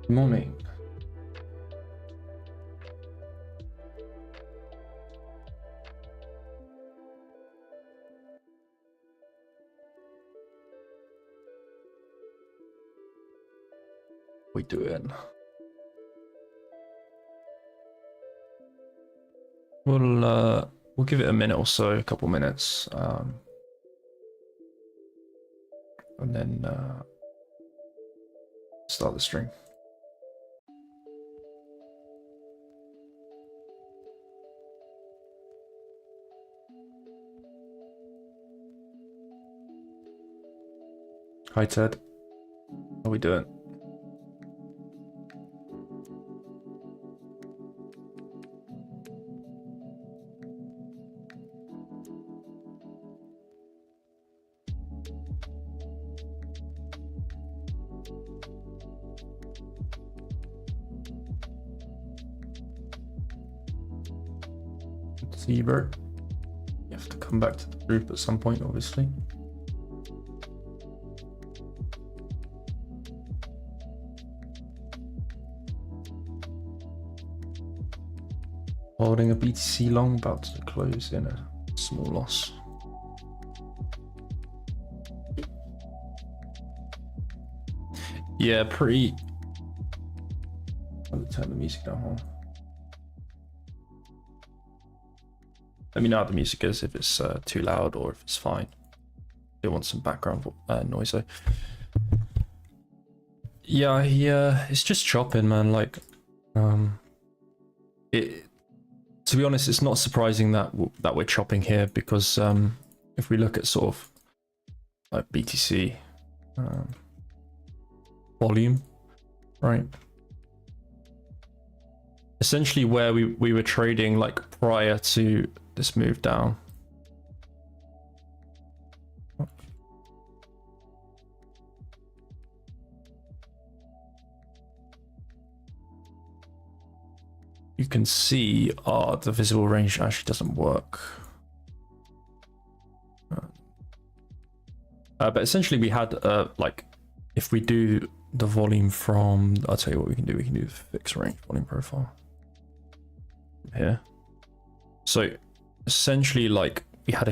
Good morning. We doing? We'll give it a minute or so, a couple minutes, and then start the stream. Hi Ted, how we doing? Good to see you, Bert. You have to come back to the group at some point, obviously. Holding a BTC long, about to close in a small loss. Yeah, pretty. I'll turn the music down. Hold on. Let me know how the music is, if it's too loud or if it's fine. I want some background noise though. Yeah, it's just chopping, man. Like, to be honest, it's not surprising that we're chopping here, because if we look at sort of like BTC volume, right? Essentially where we were trading like prior to this move down. You can see the visible range actually doesn't work. But essentially we had like, if we do the volume from, I'll tell you what we can do the fixed range volume profile here. So essentially, like, we have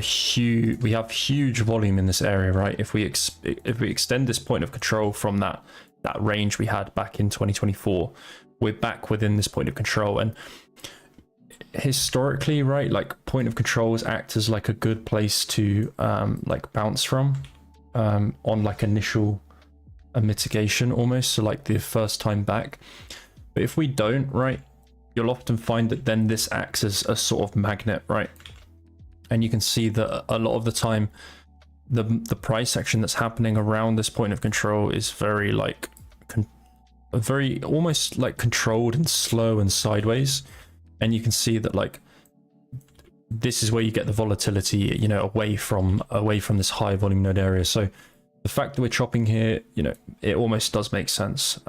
huge volume in this area, right? If we extend this point of control from that range we had back in 2024, we're back within this point of control. And historically, right, like, point of controls act as like a good place to like bounce from on like initial mitigation almost, so like the first time back. But if we don't, right, you'll often find that then this acts as a sort of magnet, right? And you can see that a lot of the time the price action that's happening around this point of control is very like very almost like controlled and slow and sideways. And you can see that like this is where you get the volatility, you know, away from this high volume node area. So the fact that we're chopping here, you know, it almost does make sense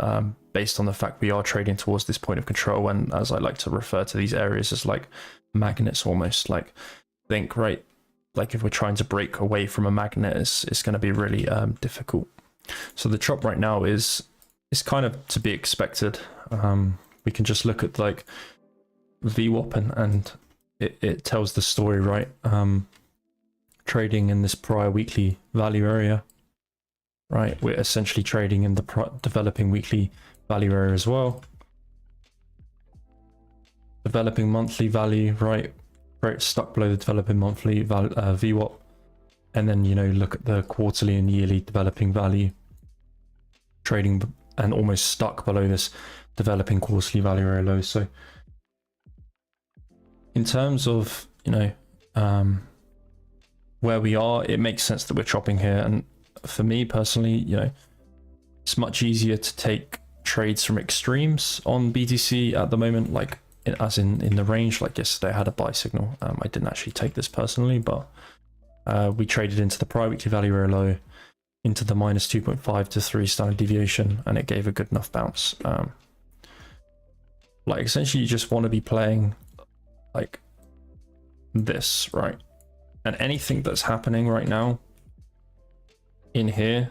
based on the fact we are trading towards this point of control. And as I like to refer to these areas as like magnets, almost like, think, right, like if we're trying to break away from a magnet, it's going to be really difficult. So the chop right now is kind of to be expected. We can just look at like VWAP and it tells the story, right? Trading in this prior weekly value area, right? We're essentially trading in the developing weekly value area as well. Developing monthly value, right? Stuck below the developing monthly VWAP. And then, you know, look at the quarterly and yearly developing value. Trading and almost stuck below this developing quarterly value area low. So in terms of, you know, where we are, it makes sense that we're chopping here. And for me personally, you know, it's much easier to take trades from extremes on BTC at the moment, like as in the range. Like yesterday I had a buy signal. I didn't actually take this personally, but we traded into the prior weekly value area low, into the minus 2.5 to 3 standard deviation, and it gave a good enough bounce. Like essentially you just want to be playing like this, right? And anything that's happening right now in here,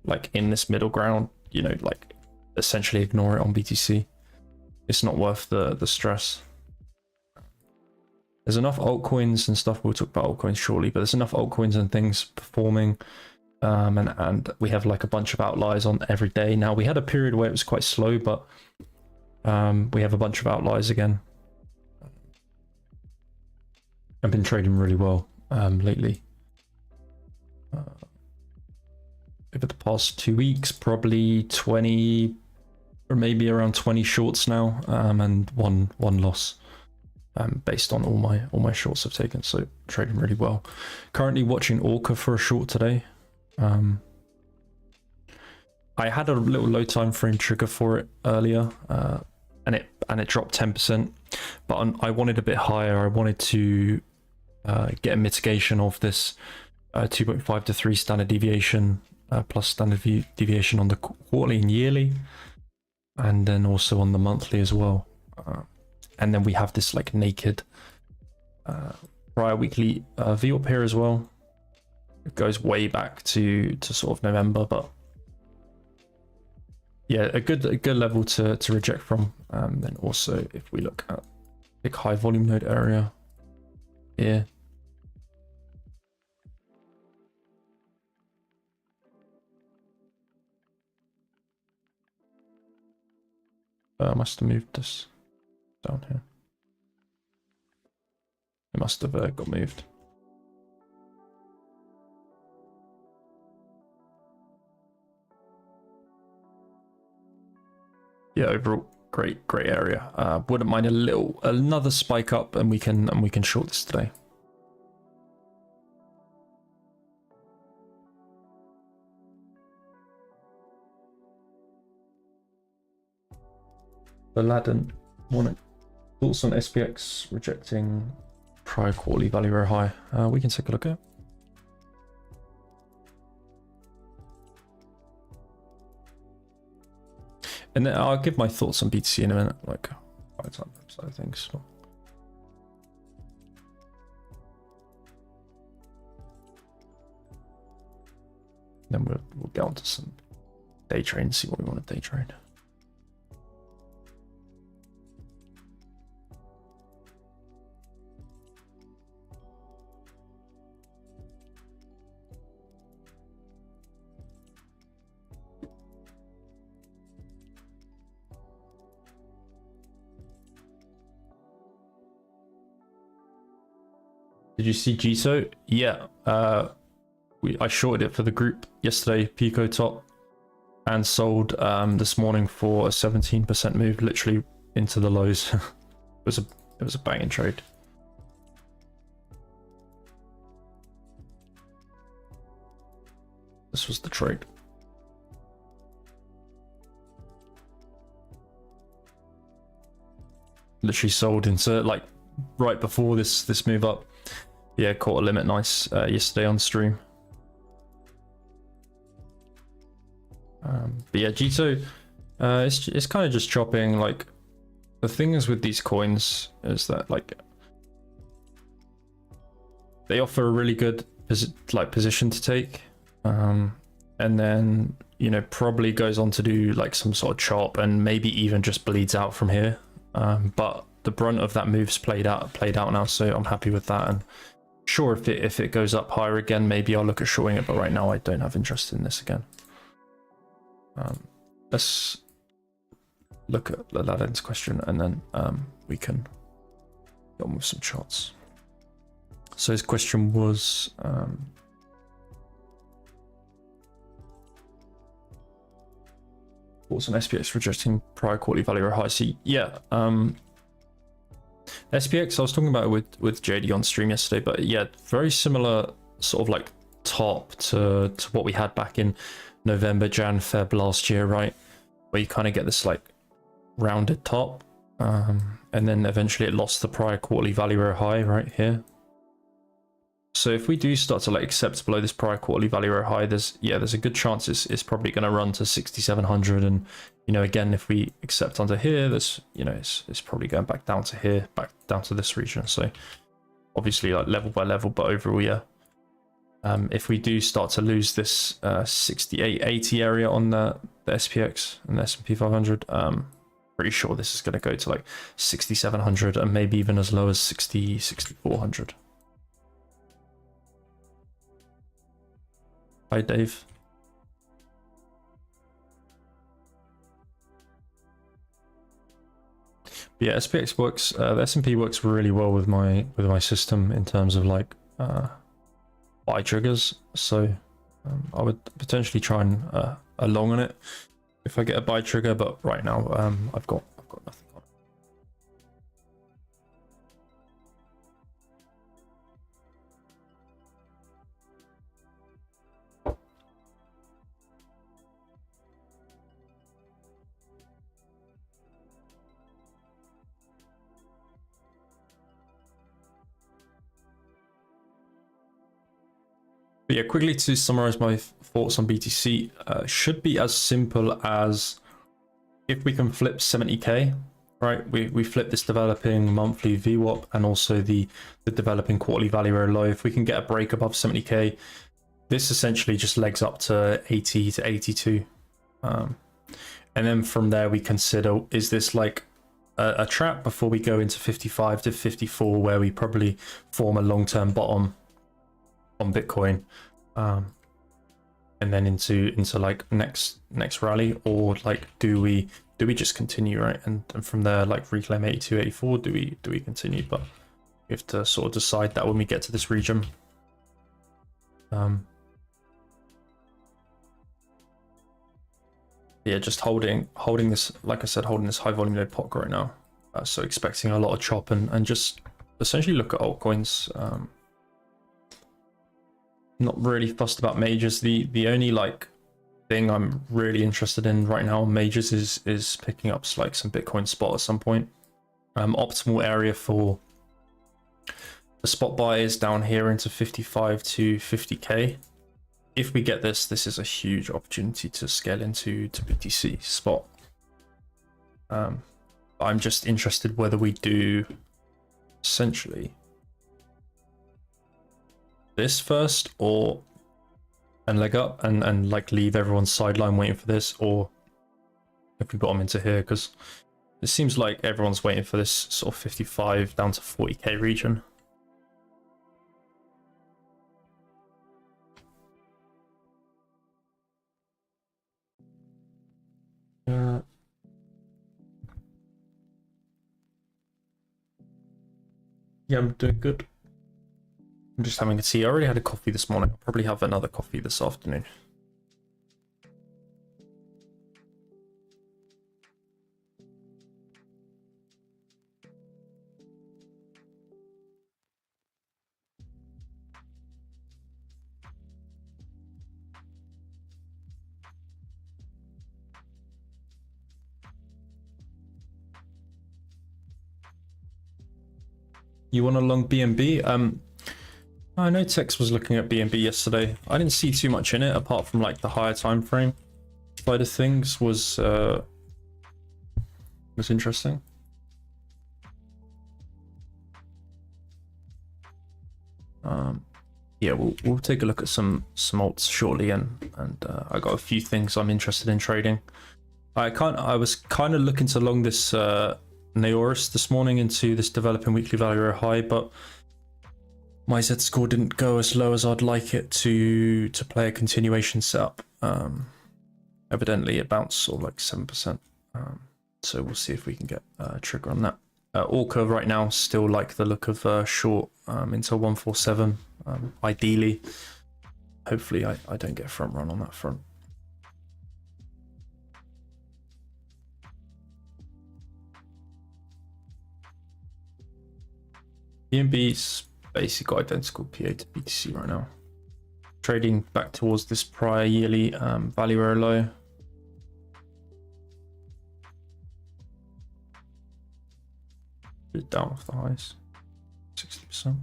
like in this middle ground, you know, like essentially ignore it on BTC. It's not worth the stress. There's enough altcoins and stuff. We'll talk about altcoins shortly, but there's enough altcoins and things performing. And we have like a bunch of outliers on every day. Now we had a period where it was quite slow, but we have a bunch of outliers again. I've been trading really well lately. Over the past 2 weeks, probably 20 or maybe around 20 shorts now, and one loss. Based on all my shorts I've taken, so trading really well. Currently watching Orca for a short today. I had a little low time frame trigger for it earlier, and it dropped 10%, but I wanted a bit higher. I wanted to get a mitigation of this 2.5 to 3 standard deviation plus standard deviation on the quarterly and yearly, and then also on the monthly as well. And then we have this like naked prior weekly VWAP here as well. It goes way back to sort of November, but yeah, a good level to reject from. Then also if we look at big high volume node area here, I must have moved this down here. It must have got moved. Yeah, overall great area. Wouldn't mind another spike up, and we can short this today. Aladdin, morning. Thoughts on SPX rejecting prior quarterly value very high? We can take a look at it. And then I'll give my thoughts on BTC in a minute, like by the time side of things. So. Then we'll get on to some day trade and see what we want to day trade. Did you see GSO? Yeah, I shorted it for the group yesterday, Pico top, and sold this morning for a 17% move, literally into the lows. it was a banging trade. This was the trade. Literally sold into like right before this move up. Yeah, caught a limit nice yesterday on stream. But yeah, Jito, it's kind of just chopping. Like, the thing is with these coins is that like they offer a really good position to take, and then probably goes on to do like some sort of chop and maybe even just bleeds out from here. But the brunt of that move's played out now, so I'm happy with that. And sure, if it goes up higher again, maybe I'll look at shorting it, but right now I don't have interest in this again. Let's look at Aladdin's question, and then we can go on with some charts. So his question was thoughts on SPX rejecting prior quarterly value or high. So yeah, SPX, I was talking about it with JD on stream yesterday, but yeah, very similar sort of like top to what we had back in November, Jan, Feb last year, right? Where you kind of get this like rounded top, and then eventually it lost the prior quarterly value or high right here. So if we do start to like accept below this prior quarterly value or high, there's a good chance it's probably going to run to 6,700, and again, if we accept under here, there's it's probably going back down to here, back down to this region. So obviously like level by level, but overall, yeah, If we do start to lose this 6880 area on the SPX and the S&P 500, pretty sure this is going to go to like 6700 and maybe even as low as 6400. Hi Dave. But yeah, SPX works, the S&P works really well with my system in terms of like buy triggers, so I would potentially try and long on it if I get a buy trigger, but right now I've got nothing on it. But yeah, quickly to summarize my thoughts on BTC, should be as simple as if we can flip 70k, right? We flip this developing monthly VWAP and also the developing quarterly value area low. If we can get a break above 70k, this essentially just legs up to 80 to 82. And then from there we consider, is this like a trap before we go into 55 to 54, where we probably form a long-term bottom on Bitcoin, and then into like next rally, or like do we just continue, right? And from there like reclaim 82, 84, do we continue? But we have to sort of decide that when we get to this region. Yeah, just holding this, like I said, holding this high volume low pot right now, so expecting a lot of chop and just essentially look at altcoins. Not really fussed about majors. The only like thing I'm really interested in right now on majors is picking up like some Bitcoin spot at some point. Optimal area for the spot buy is down here into 55 to 50k. If we get this is a huge opportunity to scale into BTC spot. I'm just interested whether we do essentially this first, or and leg up and like leave everyone sideline waiting for this, or if we bottom into here, because it seems like everyone's waiting for this sort of 55 down to 40k region. Yeah, I'm doing good. I'm just having a tea. I already had a coffee this morning. I'll probably have another coffee this afternoon. You want a long BNB? I know Tex was looking at BNB yesterday. I didn't see too much in it apart from like the higher time frame side of things was interesting. Yeah, we'll take a look at some alts shortly, and I got a few things I'm interested in trading. I was kind of looking to long this Naoris this morning into this developing weekly value high, but my Z score didn't go as low as I'd like it to play a continuation setup. Evidently it bounced sort of like 7%. So we'll see if we can get a trigger on that. Orca right now still like the look of short until 147. Ideally, hopefully I don't get front run on that front. BNB's basically got identical PA to BTC right now. Trading back towards this prior yearly value area low. Down off the highs, 60%.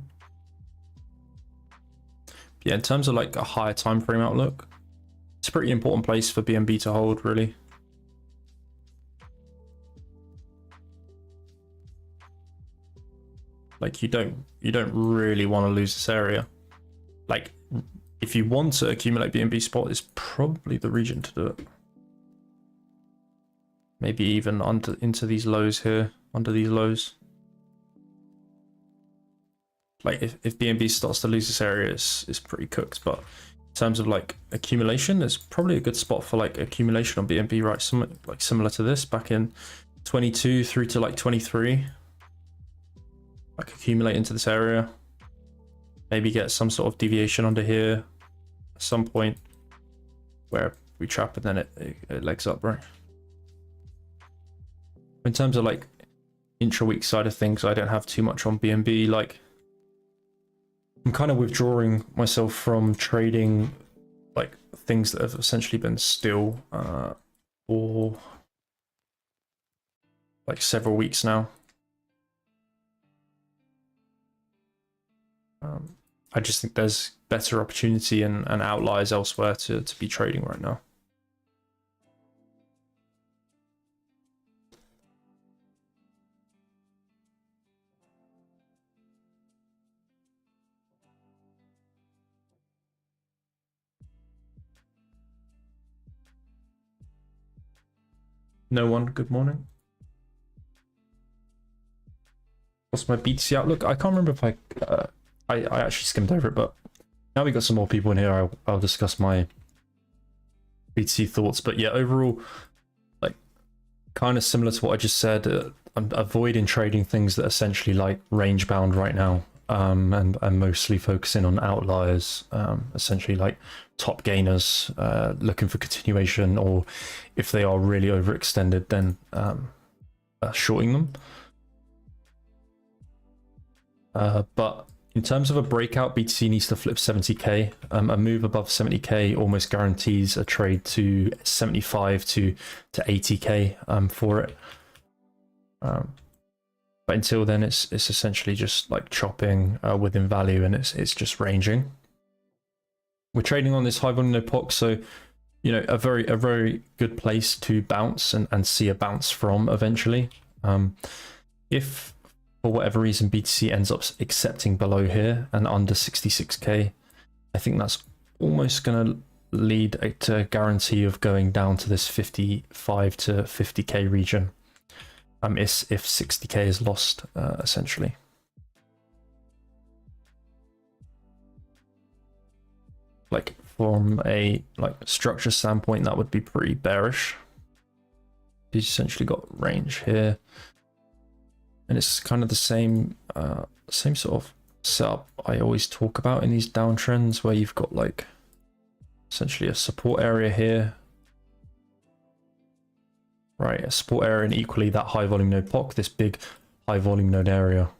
Yeah, in terms of like a higher time frame outlook, it's a pretty important place for BNB to hold, really. Like you don't really want to lose this area. Like if you want to accumulate BNB spot, is probably the region to do it. Maybe even into these lows here, under these lows. Like if BNB starts to lose this area, it's pretty cooked. But in terms of like accumulation, it's probably a good spot for like accumulation on BNB, right? Something like similar to this back in 22 through to like 23. Like accumulate into this area. Maybe get some sort of deviation under here at some point where we trap and then it legs up, right? In terms of like intra-week side of things, I don't have too much on BNB. Like I'm kind of withdrawing myself from trading like things that have essentially been still for like several weeks now. I just think there's better opportunity and outliers elsewhere to be trading right now. No one, good morning. What's my BTC outlook? I can't remember if I actually skimmed over it, but now we got some more people in here. I'll discuss my BTC thoughts. But yeah, overall, like kind of similar to what I just said. I'm avoiding trading things that are essentially like range bound right now, and mostly focusing on outliers, essentially like top gainers, looking for continuation, or if they are really overextended, then shorting them. But in terms of a breakout, BTC needs to flip 70k. A move above 70k almost guarantees a trade to 75 to 80k for it. But until then, it's essentially just like chopping within value, and it's just ranging. We're trading on this high volume no POC, so you know a very good place to bounce and see a bounce from eventually. If for whatever reason BTC ends up accepting below here and under 66k, I think that's almost going to lead to a guarantee of going down to this 55 to 50k region. If 60k is lost, essentially. Like from a structure standpoint, that would be pretty bearish. He's essentially got range here. And it's kind of the same sort of setup I always talk about in these downtrends, where you've got like essentially a support area here, right? A support area, and equally that high volume node POC, this big high volume node area.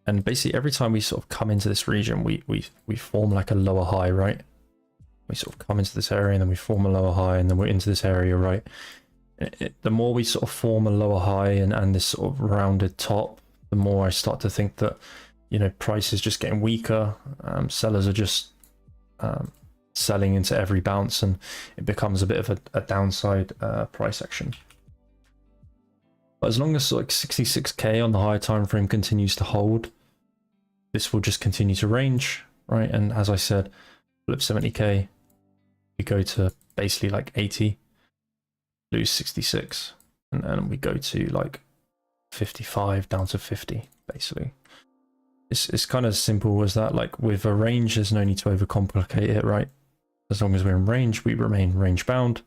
And basically every time we sort of come into this region, we form like a lower high, right? We sort of come into this area and then we form a lower high, and then we're into this area, right? The more we sort of form a lower high and this sort of rounded top, the more I start to think that, you know, price is just getting weaker. Sellers are just selling into every bounce, and it becomes a bit of a downside price action. But as long as like 66k on the higher time frame continues to hold, this will just continue to range, right? And as I said, flip 70k, we go to basically like 80. Lose 66, and we go to like 55 down to 50, basically. It's kind of simple as that. Like with a range, there's no need to overcomplicate it, right? As long as we're in range, we remain range bound.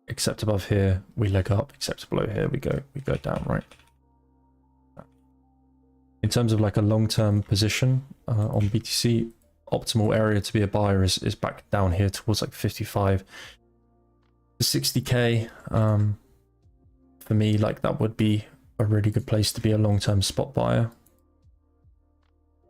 Except above here, we leg up. Except below here, we go down, right? In terms of like a long-term position on BTC, optimal area to be a buyer is back down here towards like 55. 60k for me, like that would be a really good place to be a long-term spot buyer,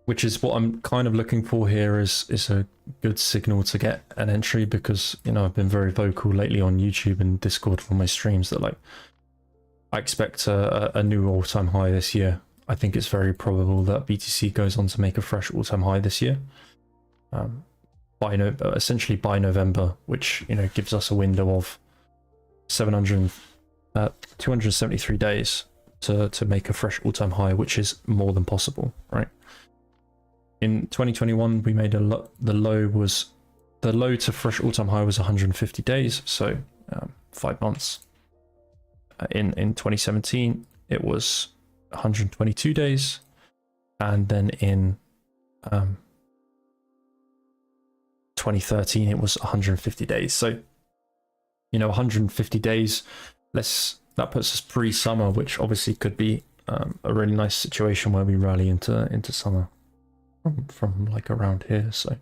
which is what I'm kind of looking for here. Is a good signal to get an entry, because you know I've been very vocal lately on YouTube and Discord for my streams that like I expect a new all-time high this year. I think it's very probable that BTC goes on to make a fresh all-time high this year, essentially by November, which you know gives us a window of 273 days to make a fresh all-time high, which is more than possible, right? In 2021, we made the low to fresh all-time high was 150 days, so 5 months. In 2017, it was 122 days, and then in 2013, it was 150 days. So, 150 days, that puts us pre-summer, which obviously could be a really nice situation where we rally into summer from like around here. So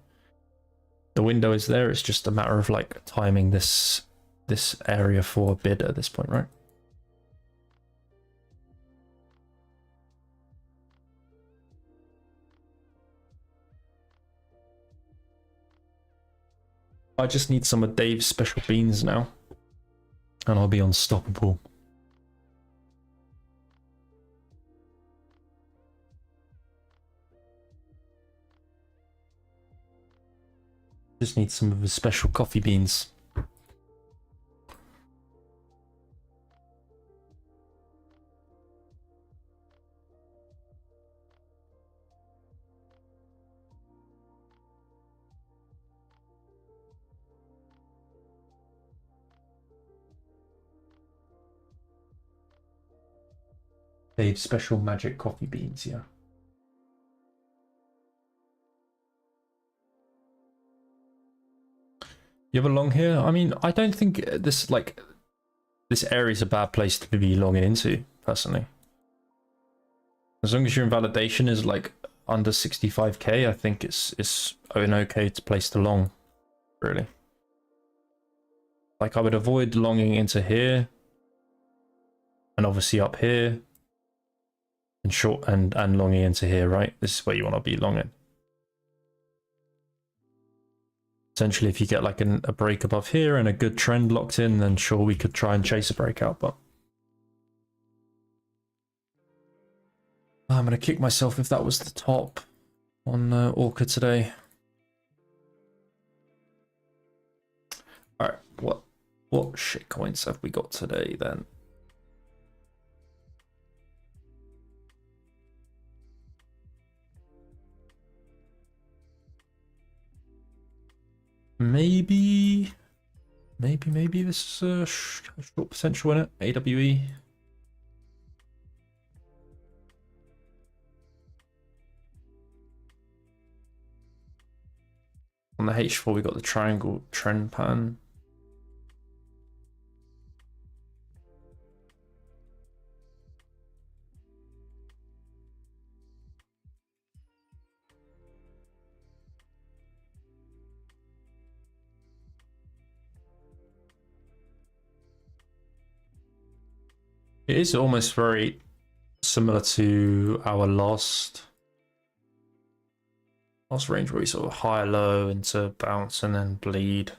the window is there. It's just a matter of like timing this area for a bid at this point, right? I just need some of Dave's special beans now, and I'll be unstoppable. Just need some of his special coffee beans. Dave's special magic coffee beans, yeah. You have a long here? I mean, I don't think this area is a bad place to be longing into, personally. As long as your invalidation is like under 65k, I think it's an okay place to long, really. Like I would avoid longing into here, and obviously up here, and short and longing into here, right? This is where you want to be longing. Essentially, if you get like a break above here and a good trend locked in, then sure, we could try and chase a breakout, but I'm going to kick myself if that was the top on Orca today. All right, what shit coins have we got today then? Maybe this is a short potential in it. AWE. On the H4, we got the triangle trend pattern. It is almost very similar to our last range where we sort of high low into bounce and then bleed.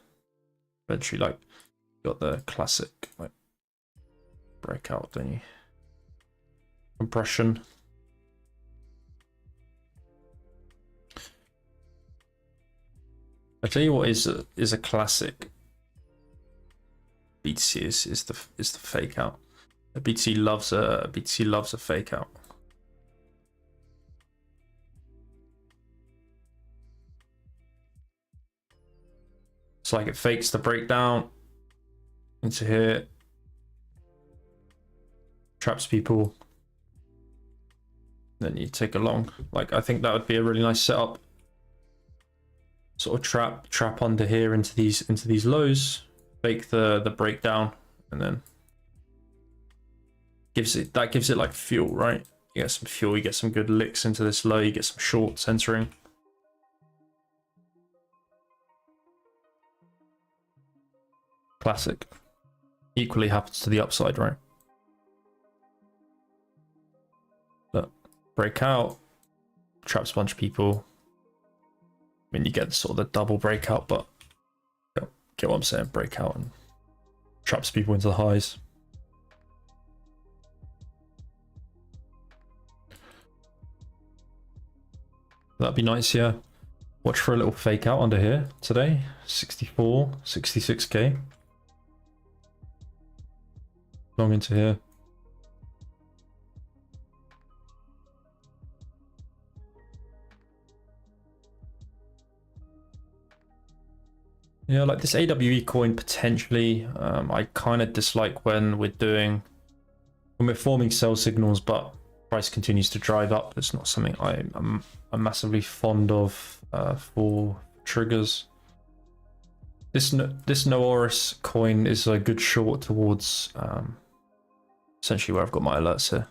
Eventually, like, got the classic like breakout, don't you? Compression. I tell you what is a classic BTC is the fake out. A BTC loves a fake out. It's like it fakes the breakdown into here, traps people, then you take a long. Like I think that would be a really nice setup. Sort of trap under here into these lows, fake the breakdown, and then gives it like fuel, right? You get some fuel, you get some good licks into this low, you get some shorts entering. Classic. Equally happens to the upside, right? But breakout, traps a bunch of people. I mean, you get sort of the double breakout, but get what I'm saying? Breakout and traps people into the highs. That'd be nice, yeah. Watch for a little fake out under here today. 64, 66k. Long into here. Yeah, like this AWE coin potentially. I kind of dislike when we're forming sell signals, but price continues to drive up. It's not something I'm massively fond of for triggers. This Noorus coin is a good short towards essentially where I've got my alerts here.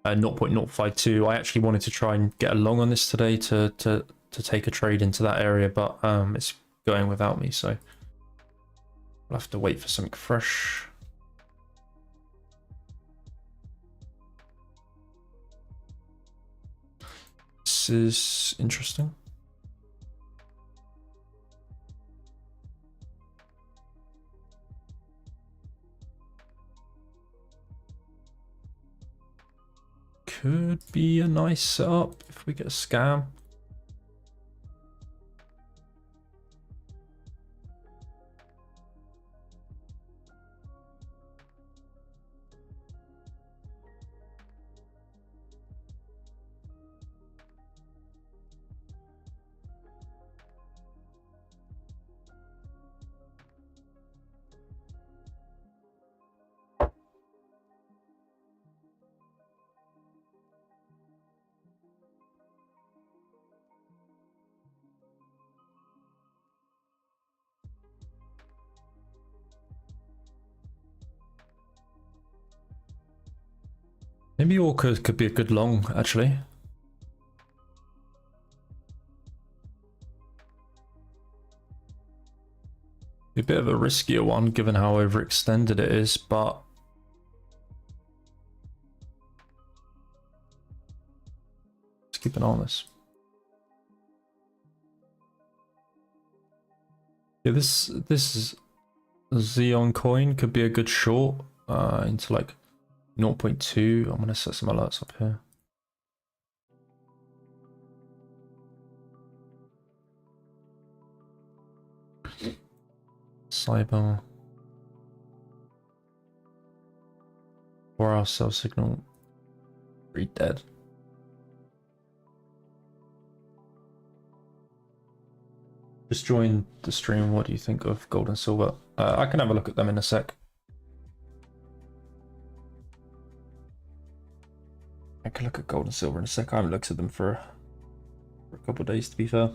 0.052. I actually wanted to try and get a long on this today to take a trade into that area, but it's going without me, so I'll have to wait for something fresh. This is interesting. Could be a nice setup if we get a scam. Maybe Orca could be a good long, actually. Be a bit of a riskier one, given how overextended it is, but let's keep an eye on this. Yeah, this is Xeon coin could be a good short into like 0.2. I'm gonna set some alerts up here. Cyber. 4-hour sell signal. Read dead. Just joined the stream. What do you think of gold and silver? I can have a look at them in a sec. I can look at gold and silver in a sec. I haven't looked at them for a couple of days, to be fair.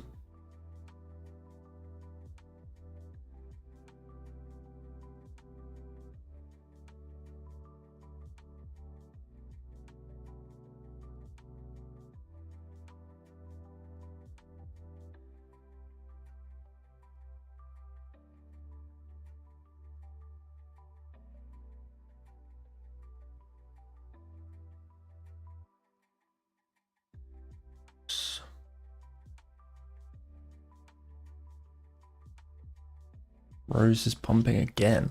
Rose is pumping again.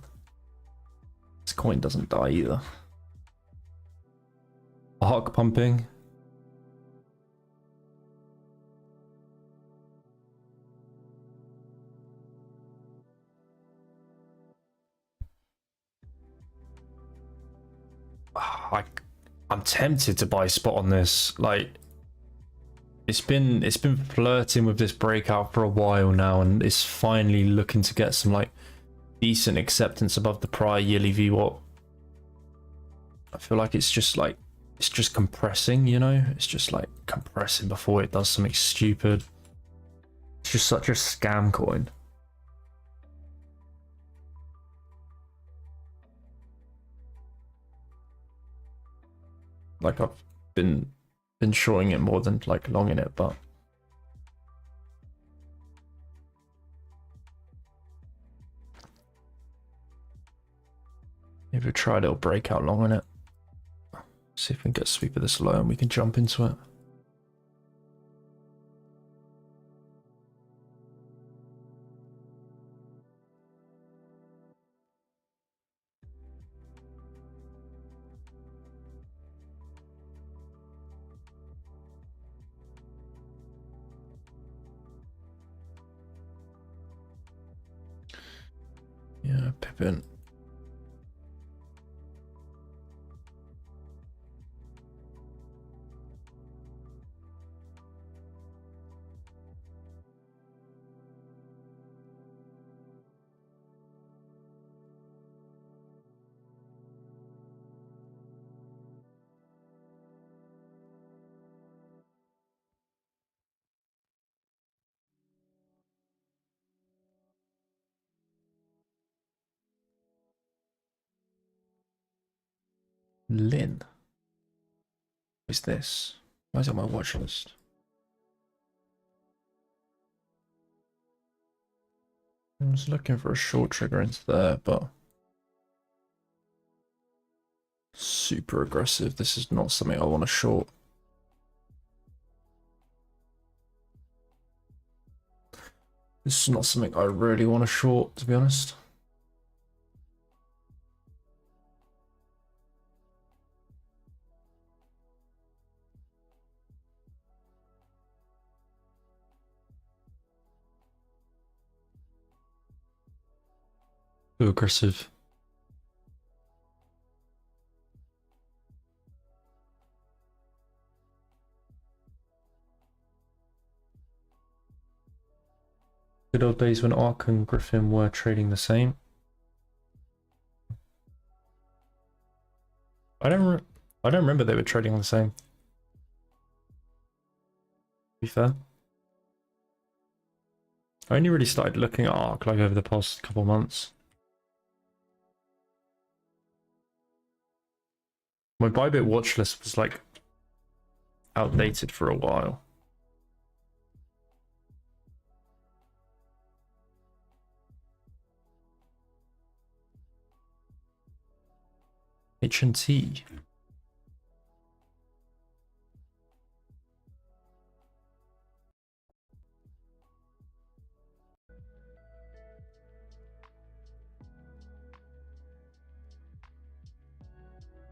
This coin doesn't die either. Hawk pumping. I'm tempted to buy spot on this. Like, it's been flirting with this breakout for a while now, and it's finally looking to get some like decent acceptance above the prior yearly VWAP. I feel like it's just compressing, you know? It's just like compressing before it does something stupid. It's just such a scam coin. Like, I've been shorting it more than like longing it, but maybe we try a little breakout long on it. See if we can get a sweep of this low and we can jump into it. Yeah, Pippin. Lynn. What's this? Why is it on my watch list? I was looking for a short trigger into there, but super aggressive. This is not something I want to short. This is not something I really want to short, to be honest. Too aggressive. Good old days when Ark and Griffin were trading the same. I don't remember they were trading on the same. To be fair, I only really started looking at Ark like over the past couple of months. My Bybit watch list was like outdated for a while. H&T.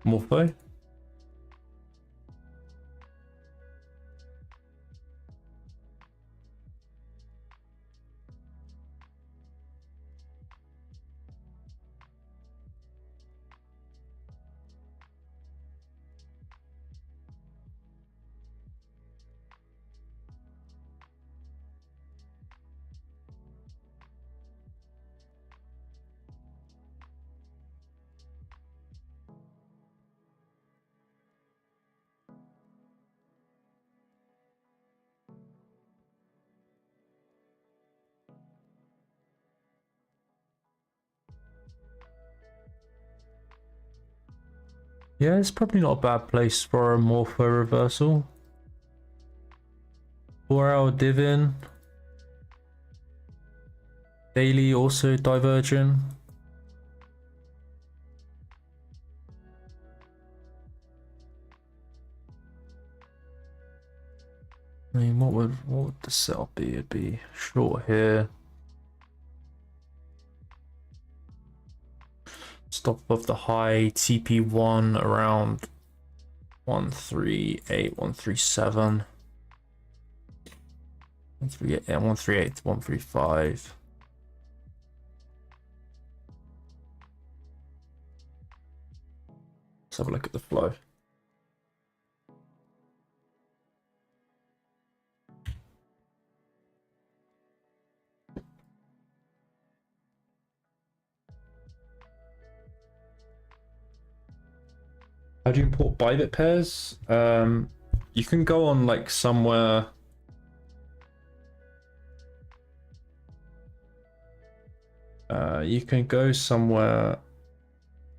Morpho. Yeah, it's probably not a bad place for a Morpho reversal. 4-hour div-in. Daily also diverging. I mean, what would the setup be? It'd be short here. Stop above the high, TP1 around 138, 137. 138, 135. Let's have a look at the flow. How do you import Bybit pairs? You can go on like somewhere. You can go somewhere.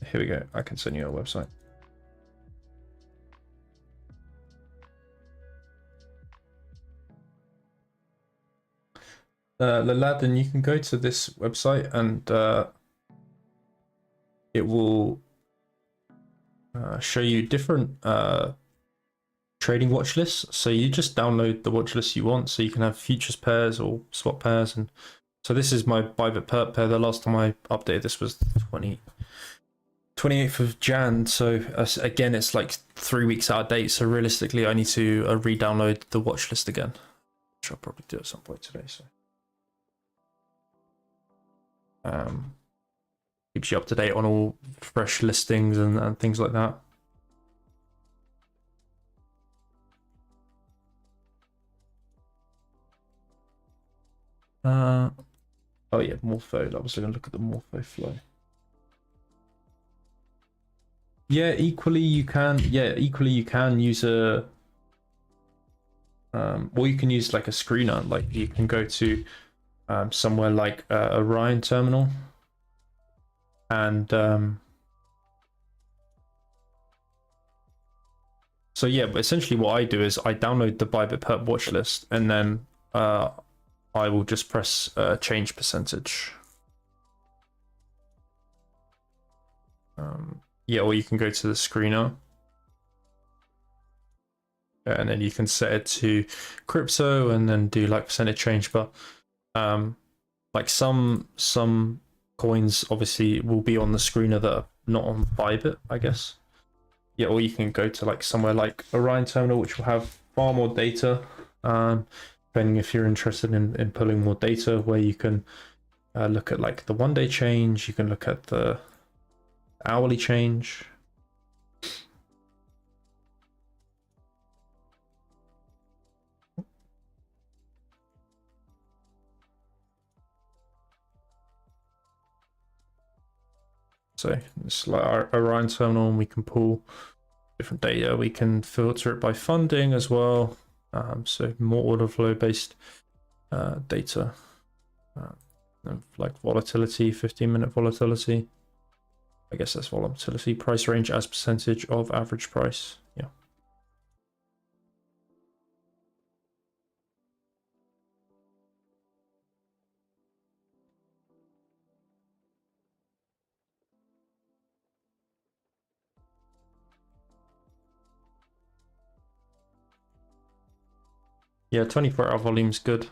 Here we go. I can send you a website. Laladin, you can go to this website and it will show you different trading watch lists. So you just download the watch list you want. So you can have futures pairs or swap pairs. And so this is my Bybit perp pair. The last time I updated this was 28th of Jan. So again, it's like 3 weeks out of date. So realistically, I need to re-download the watch list again, which I'll probably do at some point today. So keeps you up to date on all fresh listings and things like that. Oh yeah, Morpho. I was going to look at the Morpho flow. Yeah, equally you can. Yeah, equally you can use a. Or you can use like a screener. Like you can go to somewhere like Orion terminal, and So yeah, but essentially what I do is I download the Bybit perp watch list, and then I will just press change percentage. Yeah, or you can go to the screener, and then you can set it to crypto, and then do like percentage change. But like some coins obviously will be on the screener that are not on Bybit, I guess. Yeah, or you can go to like somewhere like Orion Terminal, which will have far more data. Depending if you're interested in pulling more data, where you can look at like the 1 day change, you can look at the hourly change. So it's like our Orion Terminal, and we can pull different data. We can filter it by funding as well. So more order flow based data, like volatility, 15-minute volatility. I guess that's volatility. Price range as percentage of average price. Yeah. Yeah, 24-hour volume's good.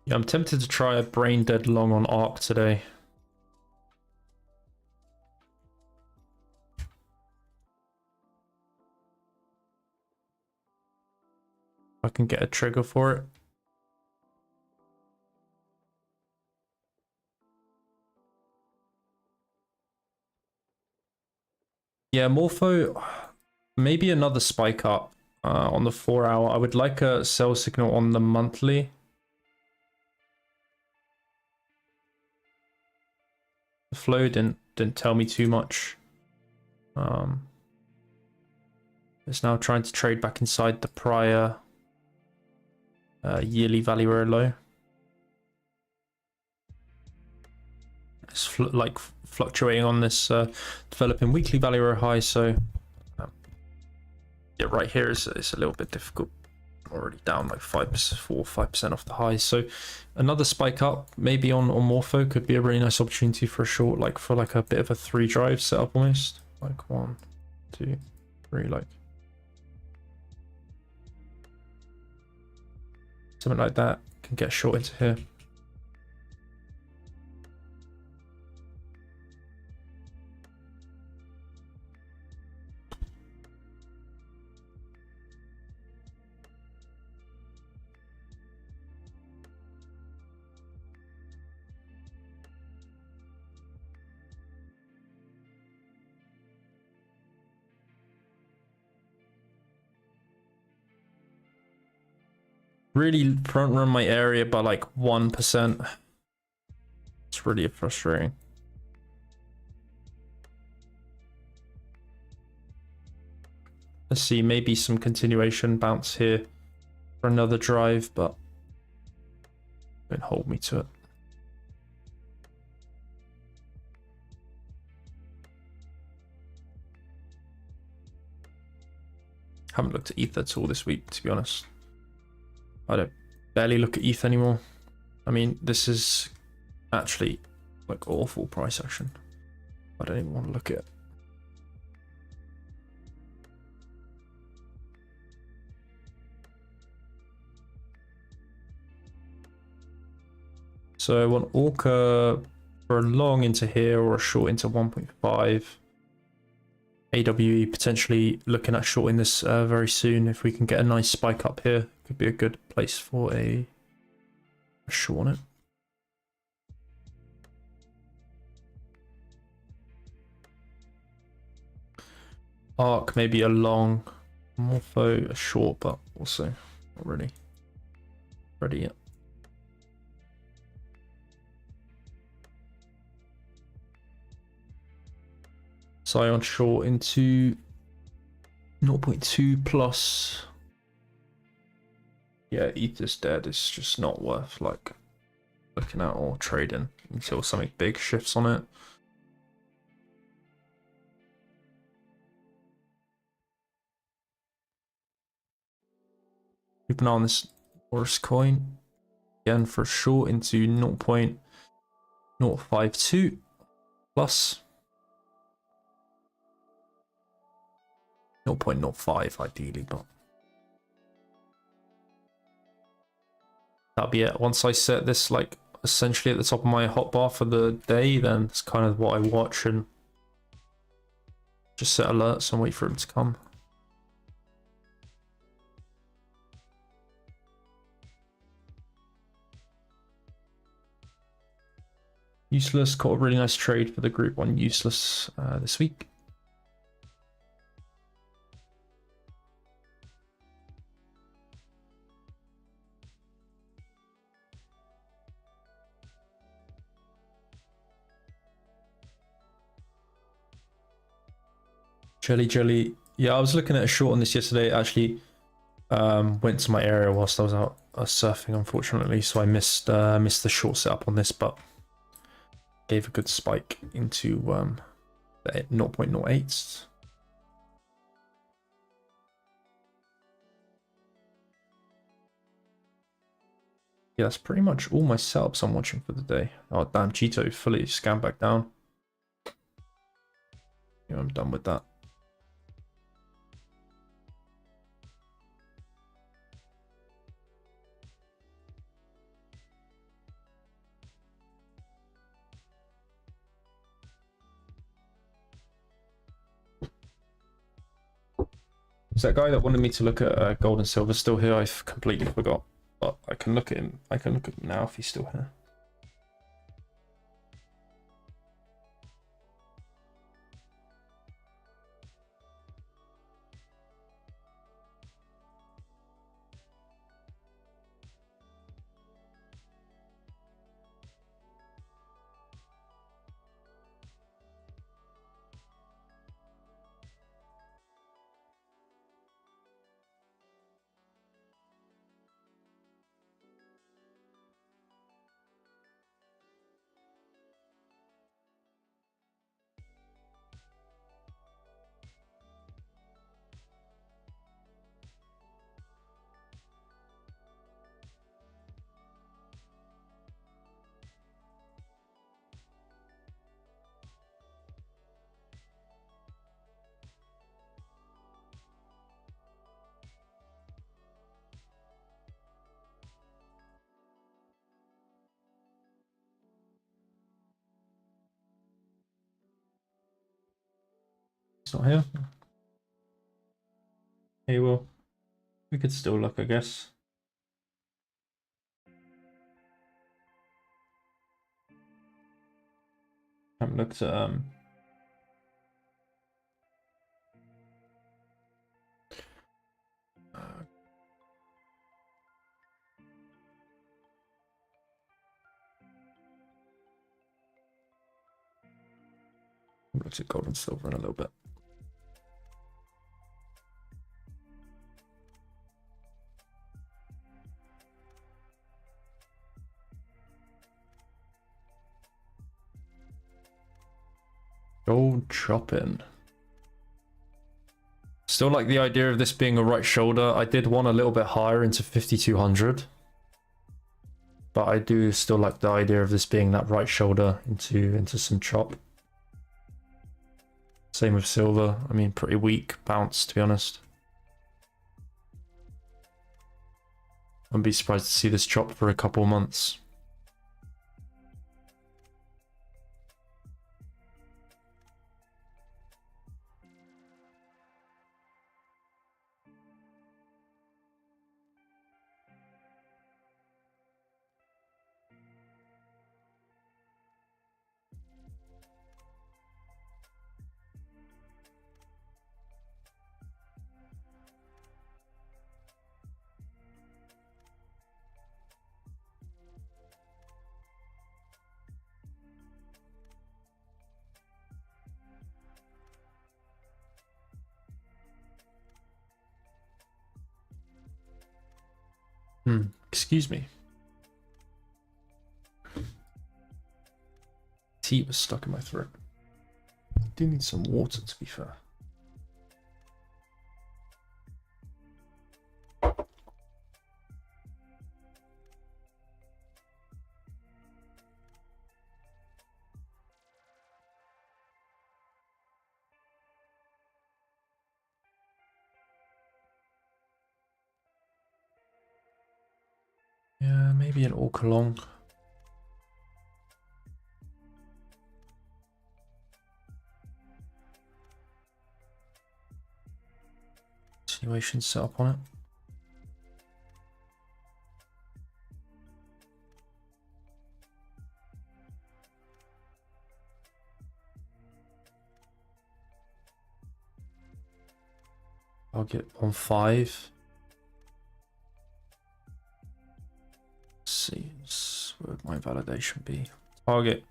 Yeah, I'm tempted to try a brain dead long on ARC today. I can get a trigger for it. Yeah, Morpho, maybe another spike up on the 4-hour. I would like a sell signal on the monthly. The flow didn't tell me too much. It's now trying to trade back inside the prior yearly value area low. It's like fluctuating on this developing weekly value area high. So yeah, right here is it's a little bit difficult. Already down like 5%, 4 or 5% off the highs. So another spike up maybe on Morpho could be a really nice opportunity for a short, like for like a bit of a 3 drive setup almost. Like 1, 2, 3, like something like that. Can get short into here. Really front run my area by like 1%. It's really frustrating. Let's see, maybe some continuation bounce here for another drive, but don't hold me to it. Haven't looked at ETH at all this week, to be honest. I don't barely look at ETH anymore. I mean, this is actually like awful price action. I don't even want to look at it. So I want Orca for a long into here or a short into 1.5. AWE potentially looking at shorting this very soon. If we can get a nice spike up here, could be a good place for a short on it. ARC maybe a long, Morpho a short, but also not really ready yet. Scion short into 0.2 plus. Yeah, ETH is dead. It's just not worth like looking at or trading until something big shifts on it. Keep an eye on this Horus coin again for short into 0.052 plus 0.05 ideally, but that'll be it. Once I set this like essentially at the top of my hotbar for the day, then it's kind of what I watch and just set alerts and wait for them to come. Useless caught a really nice trade for the group on Useless this week. Jelly. Yeah, I was looking at a short on this yesterday. It actually went to my area whilst I was out surfing, unfortunately, so I missed the short setup on this, but gave a good spike into the 0.08. Yeah, that's pretty much all my setups I'm watching for the day. Oh damn, Cheeto fully scanned back down. Yeah, I'm done with that. Is that guy that wanted me to look at gold and silver still here? I completely forgot, but I can look at him. I can look at him now if he's still here. He's not here. Hey, well, we could still look, I guess. Haven't looked at looked at gold and silver in a little bit. Gold chopping. Still like the idea of this being a right shoulder. I did want a little bit higher into 5200. But I do still like the idea of this being that right shoulder into some chop. Same with silver. I mean, pretty weak bounce, to be honest. I'd be surprised to see this chop for a couple of months. Excuse me. Tea was stuck in my throat. I do need some water, to be fair. Yeah, maybe an orc along. Continuation set up on it. Target on 5. Let's see, where would my validation be? Target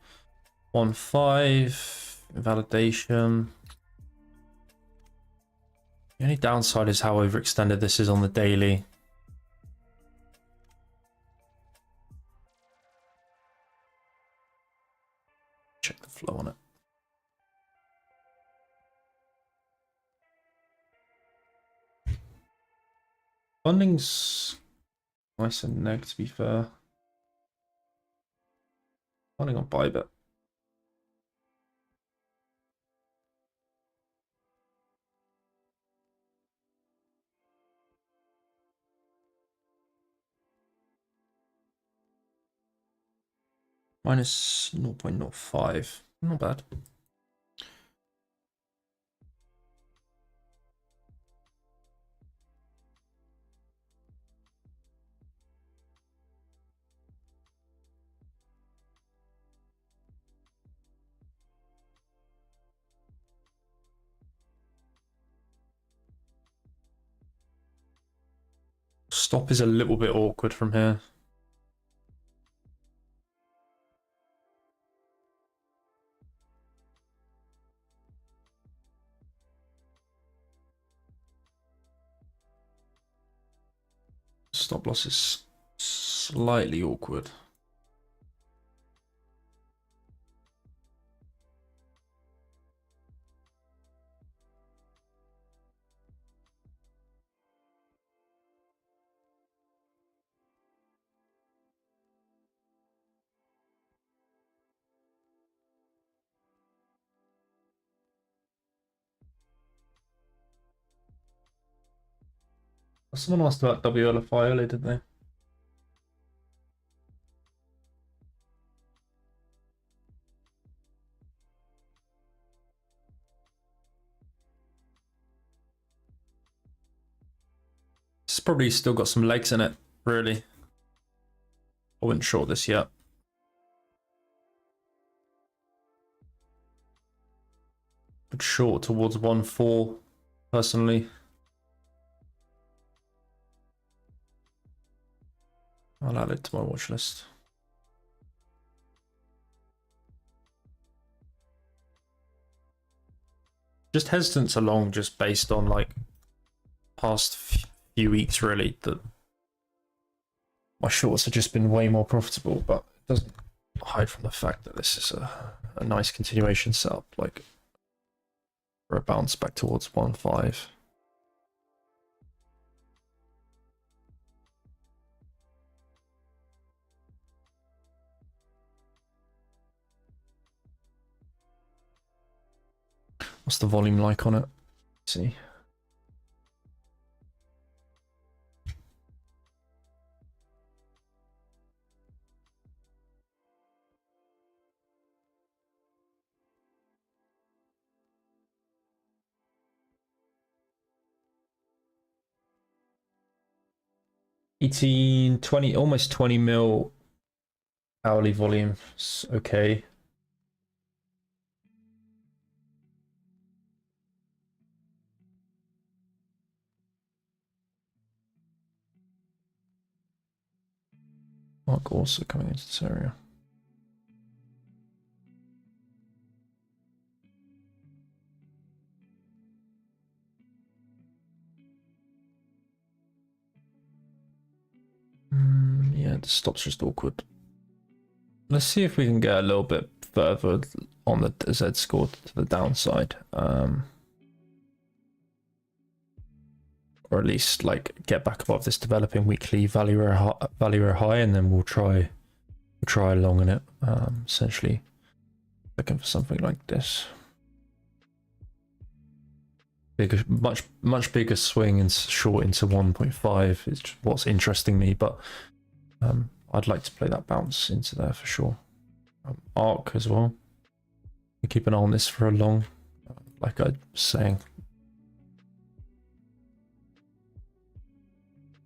on 5. Validation. The only downside is how overextended this is on the daily. Check the flow on it. Funding's nice and neg, to be fair. Funding on Bybit. Minus 0.05. Not bad. Stop is a little bit awkward from here. Stop loss is slightly awkward. Someone asked about WLFI earlier, didn't they? It's probably still got some legs in it, really. I wouldn't short this yet. But short towards 1.4, personally. I'll add it to my watch list. Just hesitance along, just based on like past few weeks, really, that my shorts have just been way more profitable, but it doesn't hide from the fact that this is a nice continuation setup, like for a bounce back towards 1.5. What's the volume like on it? Let's see. Almost 20 mil hourly volume. It's okay. Mark also coming into this area. Yeah, the stop's just awkward. Let's see if we can get a little bit further on the Z score to the downside, or at least like get back above this developing weekly value area high, and then we'll try long in it. Essentially looking for something like this. Bigger, much bigger swing and short into 1.5 is what's interesting me, but I'd like to play that bounce into there for sure. Arc as well. We keep an eye on this for a long, like I was saying.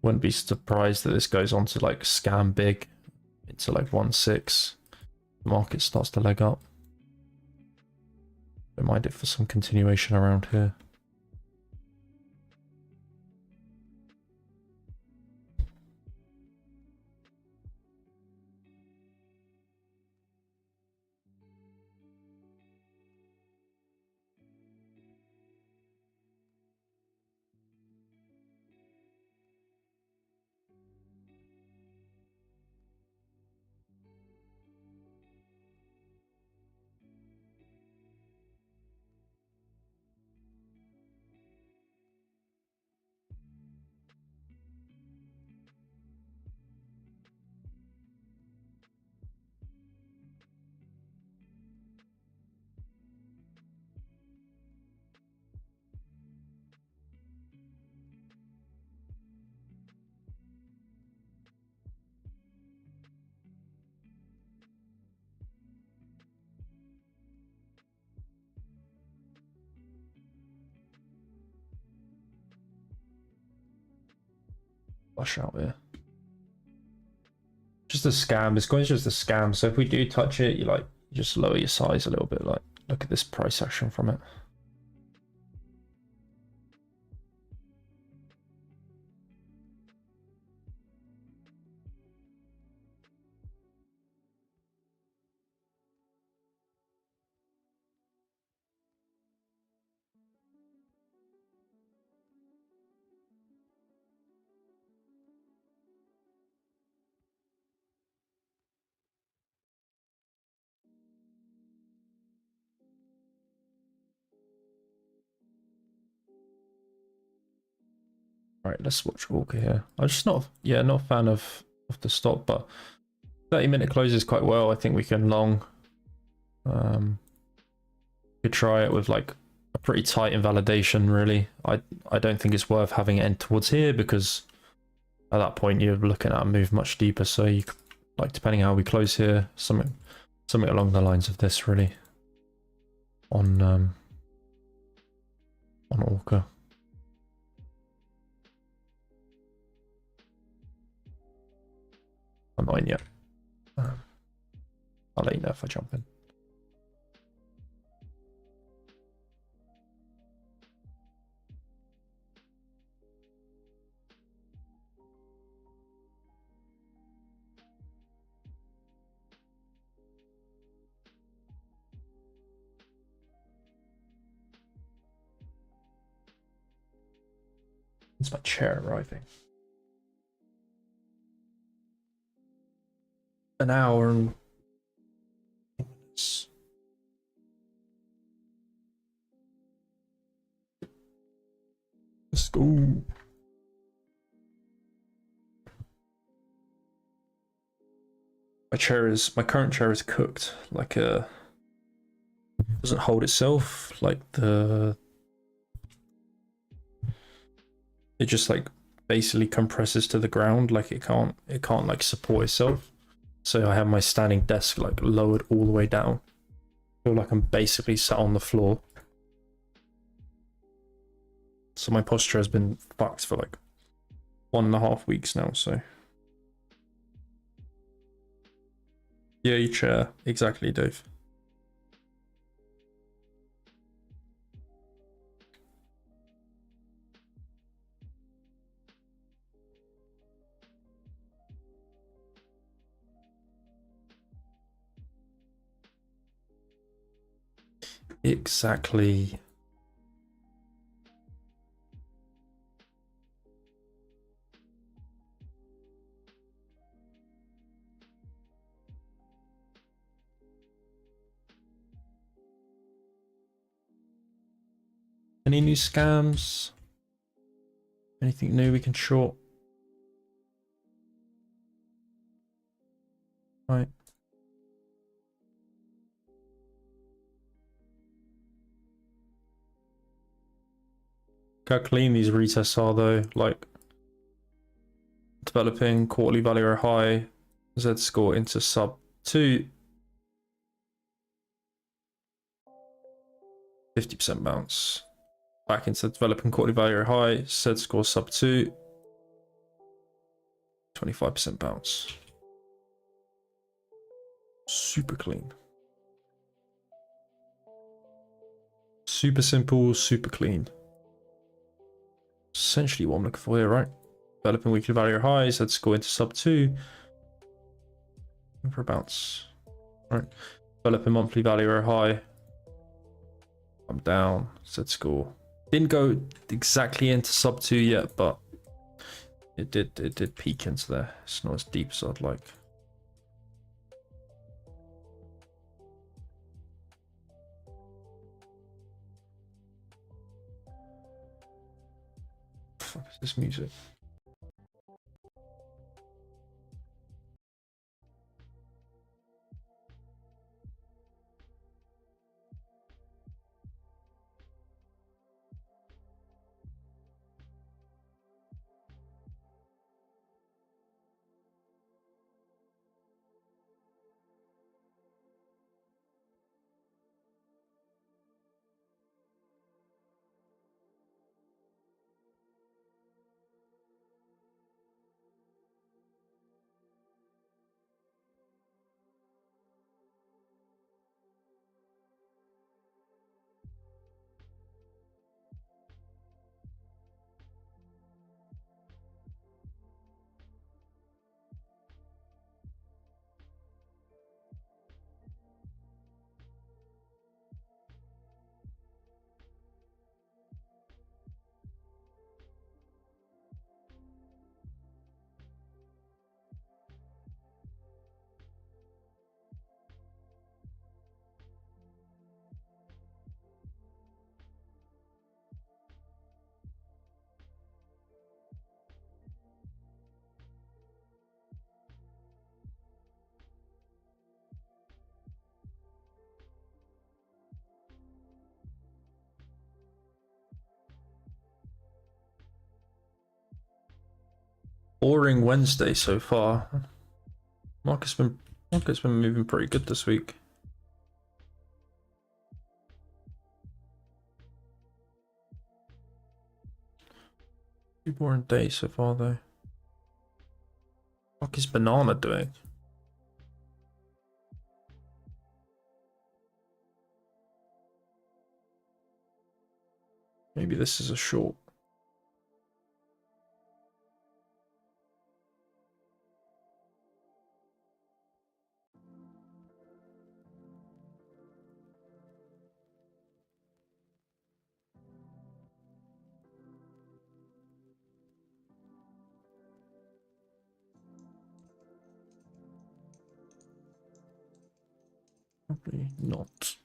Wouldn't be surprised that this goes on to like scam big into like 1.6. The market starts to leg up. Don't mind it for some continuation around here. Flush out here. Just a scam. This coin's just a scam. So if we do touch it, you just lower your size a little bit. Like, look at this price action from it. All right, let's watch Walker here. I'm just not a fan of the stop, but 30-minute closes quite well. I think we can long. Could try it with like a pretty tight invalidation. Really, I don't think it's worth having it end towards here, because at that point you're looking at a move much deeper. So you like, depending how we close here, something along the lines of this really on Orca. I'm not in yet. I'll let you know if I jump in. It's my chair arriving. An hour and minutes. Let's go. My current chair is cooked. Like doesn't hold itself. Like it just like basically compresses to the ground. Like it can't like support itself. So I have my standing desk like lowered all the way down. I feel like I'm basically sat on the floor. So my posture has been fucked for like 1.5 weeks now, so. Yeah, your chair. Exactly, Dave. Exactly. Any new scams? Anything new we can short? Right. Look how clean these retests are though, like developing quarterly value or high, Z score into sub 2. 50% bounce. Back into developing quarterly value or high, Z score sub 2. 25% bounce. Super clean. Super simple, super clean. Essentially what I'm looking for here, right? Developing weekly value or highs, let's go into sub 2. For a bounce. Right. Developing monthly value or high. I'm down. Set score. Didn't go exactly into sub 2 yet, but it did peak into there. It's not as deep as I'd like. Fuck is this music? Boring Wednesday so far. Market's been moving pretty good this week. Pretty boring day so far though. What is banana doing? Maybe this is a short. Probably not.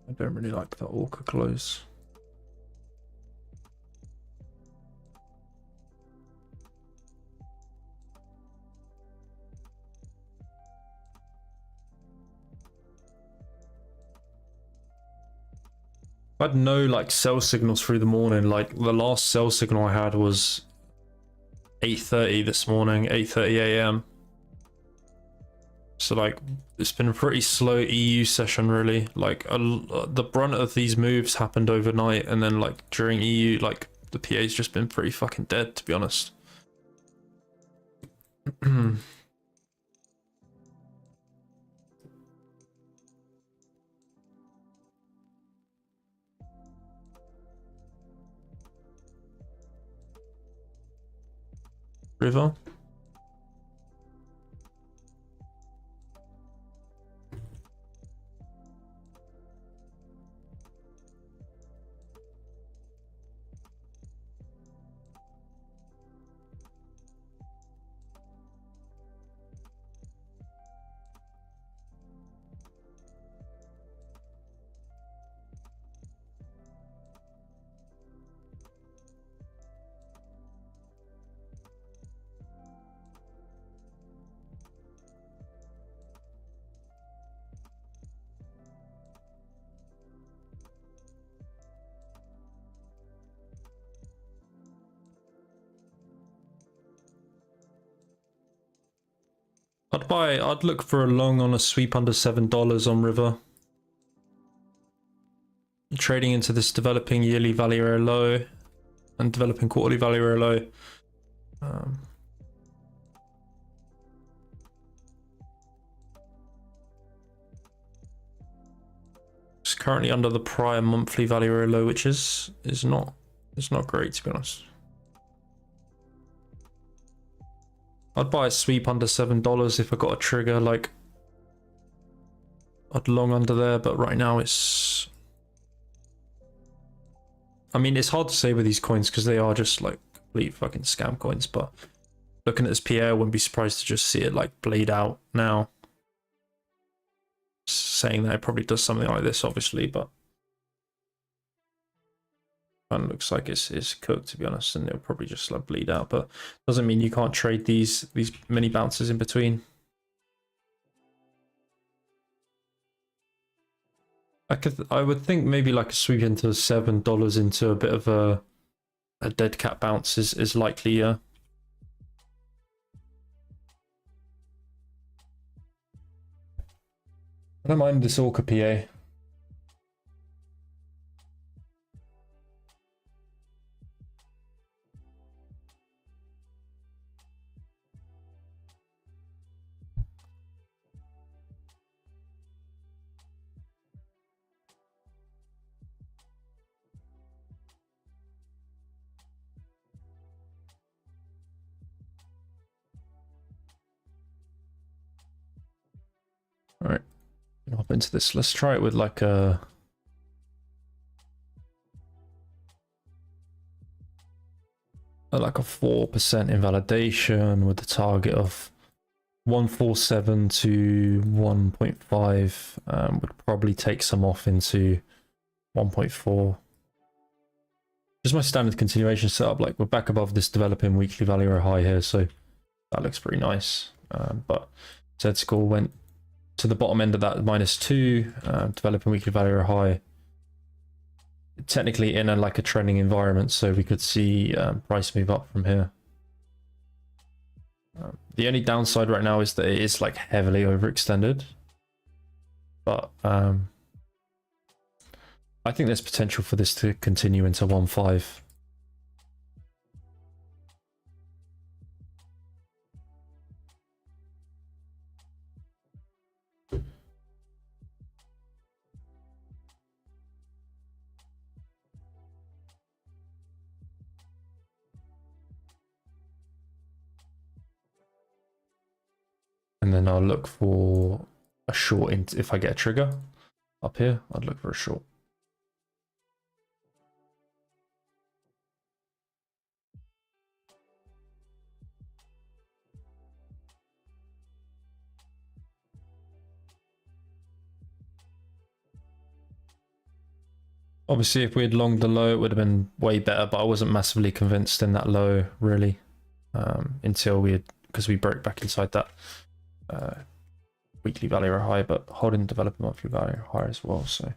I don't really like that orca close. I had no like sell signals through the morning. Like the last sell signal I had was 8:30 this morning, 8:30 a.m. So like it's been a pretty slow EU session really. Like the brunt of these moves happened overnight, and then like during EU, like the PA's just been pretty fucking dead, to be honest. River. I'd look for a long on a sweep under $7 on River. Trading into this developing yearly value area low and developing quarterly value area low. It's currently under the prior monthly value area low, which is not great, to be honest. I'd buy a sweep under $7 if I got a trigger. Like, I'd long under there, but right now it's, I mean, it's hard to say with these coins because they are just like complete fucking scam coins. But looking at this PA, I wouldn't be surprised to just see it like bleed out now. Saying that it probably does something like this, obviously, but it looks like it's cooked, to be honest, and it'll probably just like bleed out. But doesn't mean you can't trade these mini bounces in between. I would think maybe like a sweep into $7 into a bit of a dead cat bounce is likely, yeah. I don't mind this Orca PA. All right, hop into this. Let's try it with like a like a 4% invalidation with the target of 147 to 1.5. Would probably take some off into 1.4. Just my standard continuation setup. Like, we're back above this developing weekly value or high here, so that looks pretty nice. But Z score went to the bottom end of that -2, developing weekly value or high. Technically in like a trending environment, so we could see price move up from here. The only downside right now is that it is like heavily overextended, but I think there's potential for this to continue into 1.5. And then I'll look for a short if I get a trigger up here. I'd look for a short. Obviously, if we had longed the low, it would have been way better, but I wasn't massively convinced in that low, really, until because we broke back inside that weekly value or high, but holding developing monthly value higher as well, so.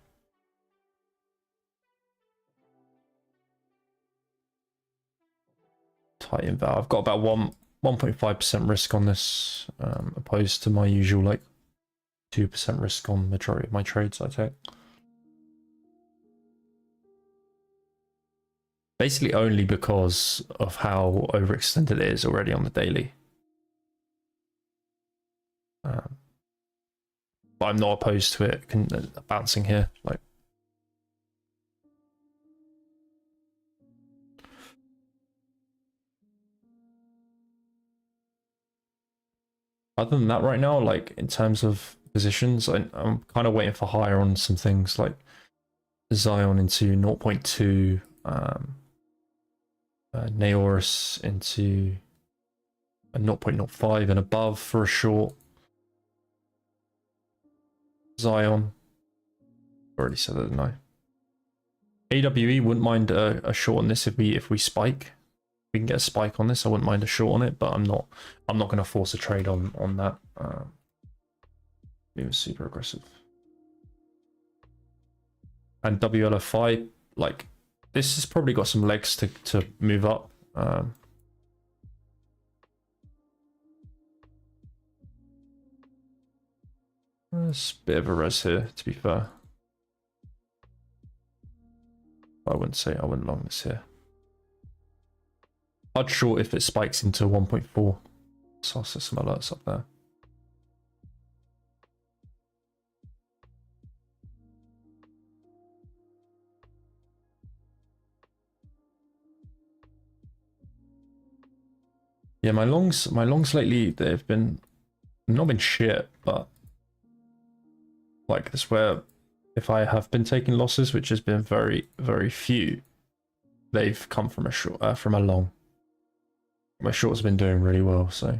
Tight in val. I've got about 1.5% risk on this, opposed to my usual like 2% risk on majority of my trades I take. Basically only because of how overextended it is already on the daily. But I'm not opposed to it bouncing here. Like, other than that, right now, like in terms of positions, I'm kind of waiting for higher on some things like Zion into 0.2, Naorus into a 0.05 and above for a short. Zion, already said that, didn't I? AWE wouldn't mind a short on this if we spike. If we can get a spike on this, I wouldn't mind a short on it, but I'm not going to force a trade on that. It was super aggressive. And WLFI, like, this has probably got some legs to move up. There's a bit of a res here, to be fair. I wouldn't long this here. I'd short if it spikes into 1.4. So I'll set some alerts up there. Yeah, my longs lately, they've been not been shit, but like this where if I have been taking losses, which has been very, very few, they've come from a short, from a long. My short's been doing really well, so.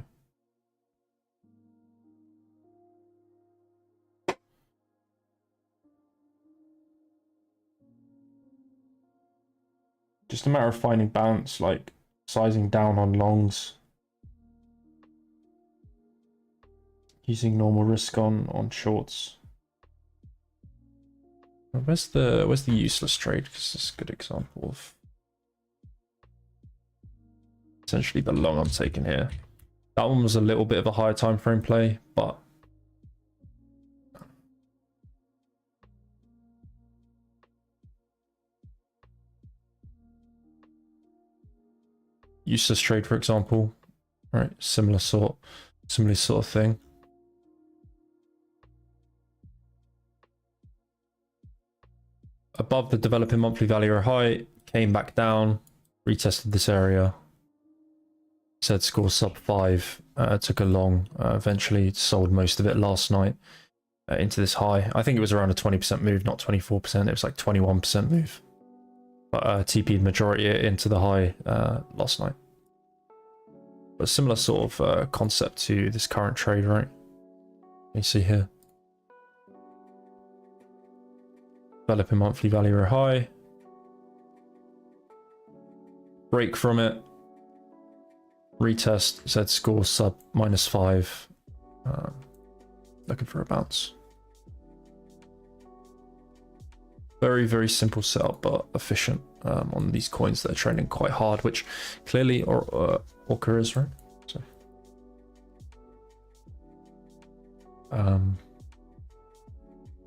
Just a matter of finding balance, like sizing down on longs. Using normal risk on shorts. Where's the useless trade? Because this is a good example of essentially the long I'm taking here. That one was a little bit of a higher time frame play, but useless trade, for example, right? Similar sort of thing. Above the developing monthly value or high, came back down, retested this area. Said score sub 5, took a long, eventually sold most of it last night into this high. I think it was around a 20% move, not 24%. It was like 21% move. But TP'd majority into the high last night. But similar sort of concept to this current trade, right? You see here. Developing monthly value or high. Break from it. Retest, said score sub -5. Looking for a bounce. Very, very simple setup, but efficient on these coins that are trading quite hard, which clearly Orca is, right? So,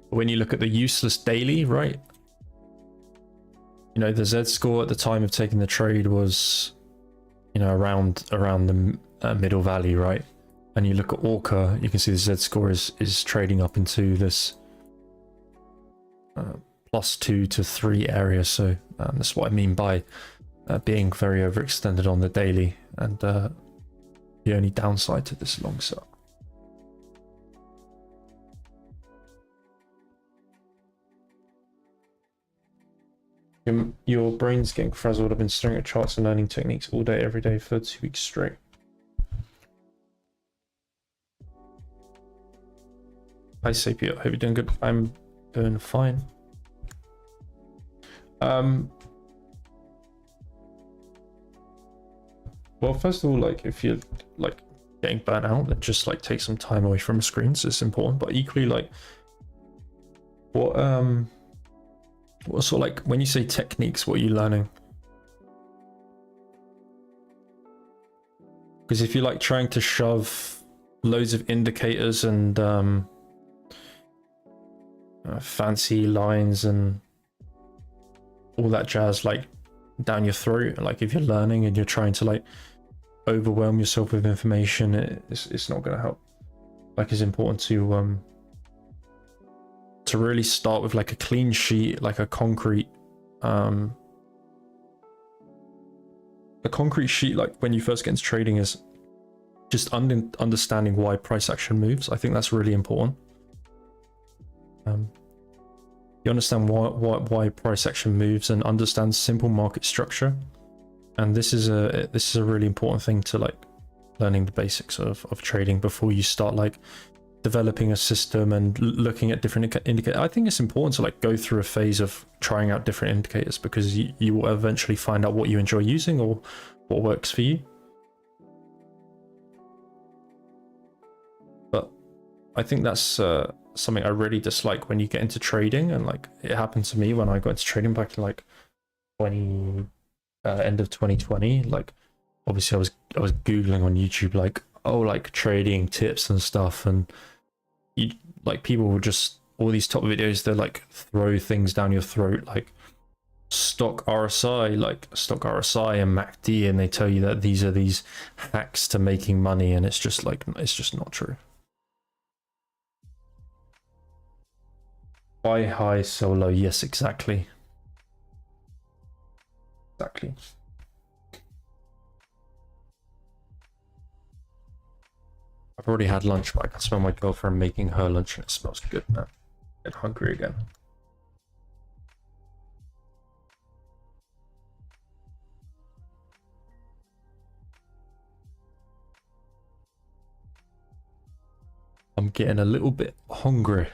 when you look at the useless daily, right? You know, the Z score at the time of taking the trade was, you know, around the middle value, right? And you look at Orca, you can see the Z score is trading up into this +2 to 3 area. So that's what I mean by being very overextended on the daily, and the only downside to this long setup. Your brain's getting frazzled. I've been staring at charts and learning techniques all day, every day for 2 weeks straight. Hi, Sapio. Hope you're doing good. I'm doing fine. Well, first of all, like, if you're like getting burnt out, then just like take some time away from screens. It's important, but equally, like, what sort of, like, when you say techniques, what are you learning? Because if you're like trying to shove loads of indicators and fancy lines and all that jazz like down your throat, like if you're learning and you're trying to like overwhelm yourself with information, it's not going to help. Like, it's important to really start with like a clean sheet, like a concrete sheet. Like when you first get into trading, is just understanding why price action moves. I think that's really important. You understand why price action moves and understand simple market structure, and this is a really important thing to like learning the basics of trading before you start like developing a system and looking at different indicators. I think it's important to like go through a phase of trying out different indicators, because you will eventually find out what you enjoy using or what works for you. But I think that's something I really dislike when you get into trading, and like it happened to me when I got into trading back in like end of 2020. Like, obviously I was googling on YouTube like, oh, like trading tips and stuff, and like people will just, all these top videos, they like throw things down your throat, like stock RSI, and MACD, and they tell you that these are these hacks to making money, and it's just like, it's just not true. Buy high, sell low. Yes, exactly. Exactly. I've already had lunch, but I can smell my girlfriend making her lunch and it smells good now. Get hungry again. I'm getting a little bit hungry.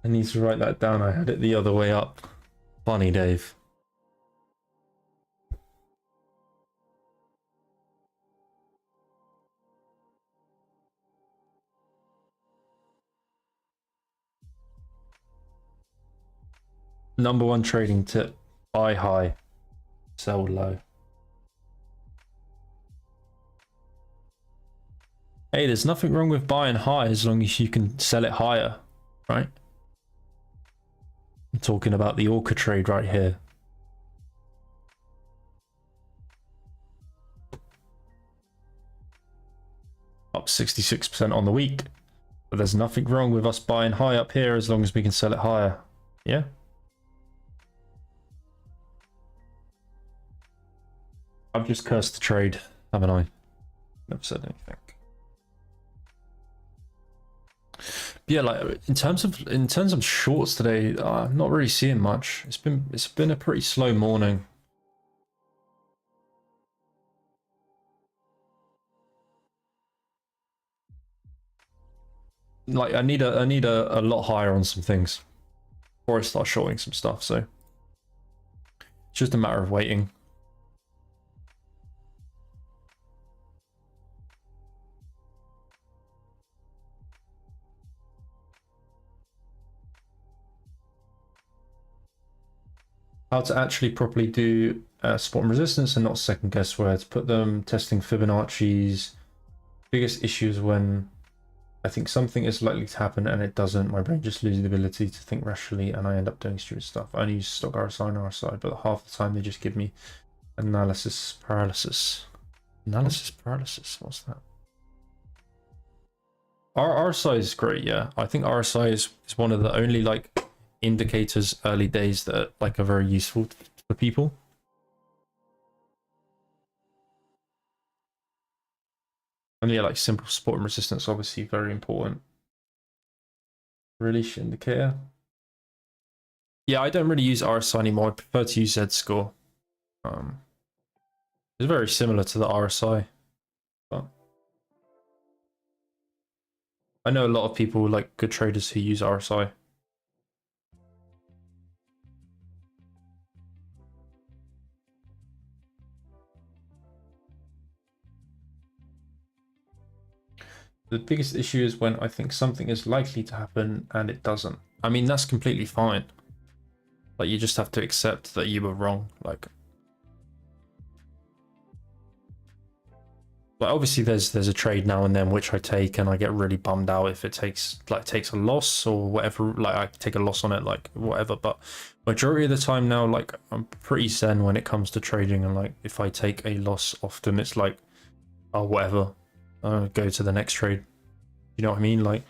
I need to write that down. I had it the other way up. Funny, Dave. Number one trading tip: buy high, sell low. Hey, there's nothing wrong with buying high as long as you can sell it higher, right? I'm talking about the Orca trade right here. Up 66% on the week. But there's nothing wrong with us buying high up here as long as we can sell it higher. Yeah? I've just cursed the trade, haven't I? Never said anything. Yeah, like in terms of shorts today, I'm not really seeing much. It's been a pretty slow morning. Like I need a lot higher on some things before I start shorting some stuff. So it's just a matter of waiting. How to actually properly do support and resistance and not second guess where to put them. Testing Fibonacci's. Biggest issues when I think something is likely to happen and it doesn't. My brain just loses the ability to think rationally and I end up doing stupid stuff. I only use stock RSI and RSI, but half the time they just give me analysis paralysis. Analysis paralysis, what's that? RSI is great, yeah. I think RSI is one of the only like indicators early days that like are very useful for people. And yeah, like simple support and resistance, obviously very important. Release indicator. Yeah, I don't really use RSI anymore. I prefer to use Z-score. It's very similar to the RSI, but I know a lot of people, like good traders, who use RSI. The biggest issue is when I think something is likely to happen and it doesn't. I mean, that's completely fine. Like, you just have to accept that you were wrong. Like obviously there's a trade now and then which I take and I get really bummed out if it takes a loss or whatever. Like I take a loss on it, like whatever. But majority of the time now, like I'm pretty zen when it comes to trading, and like if I take a loss, often it's like, oh whatever, go to the next trade. You know what I mean? Like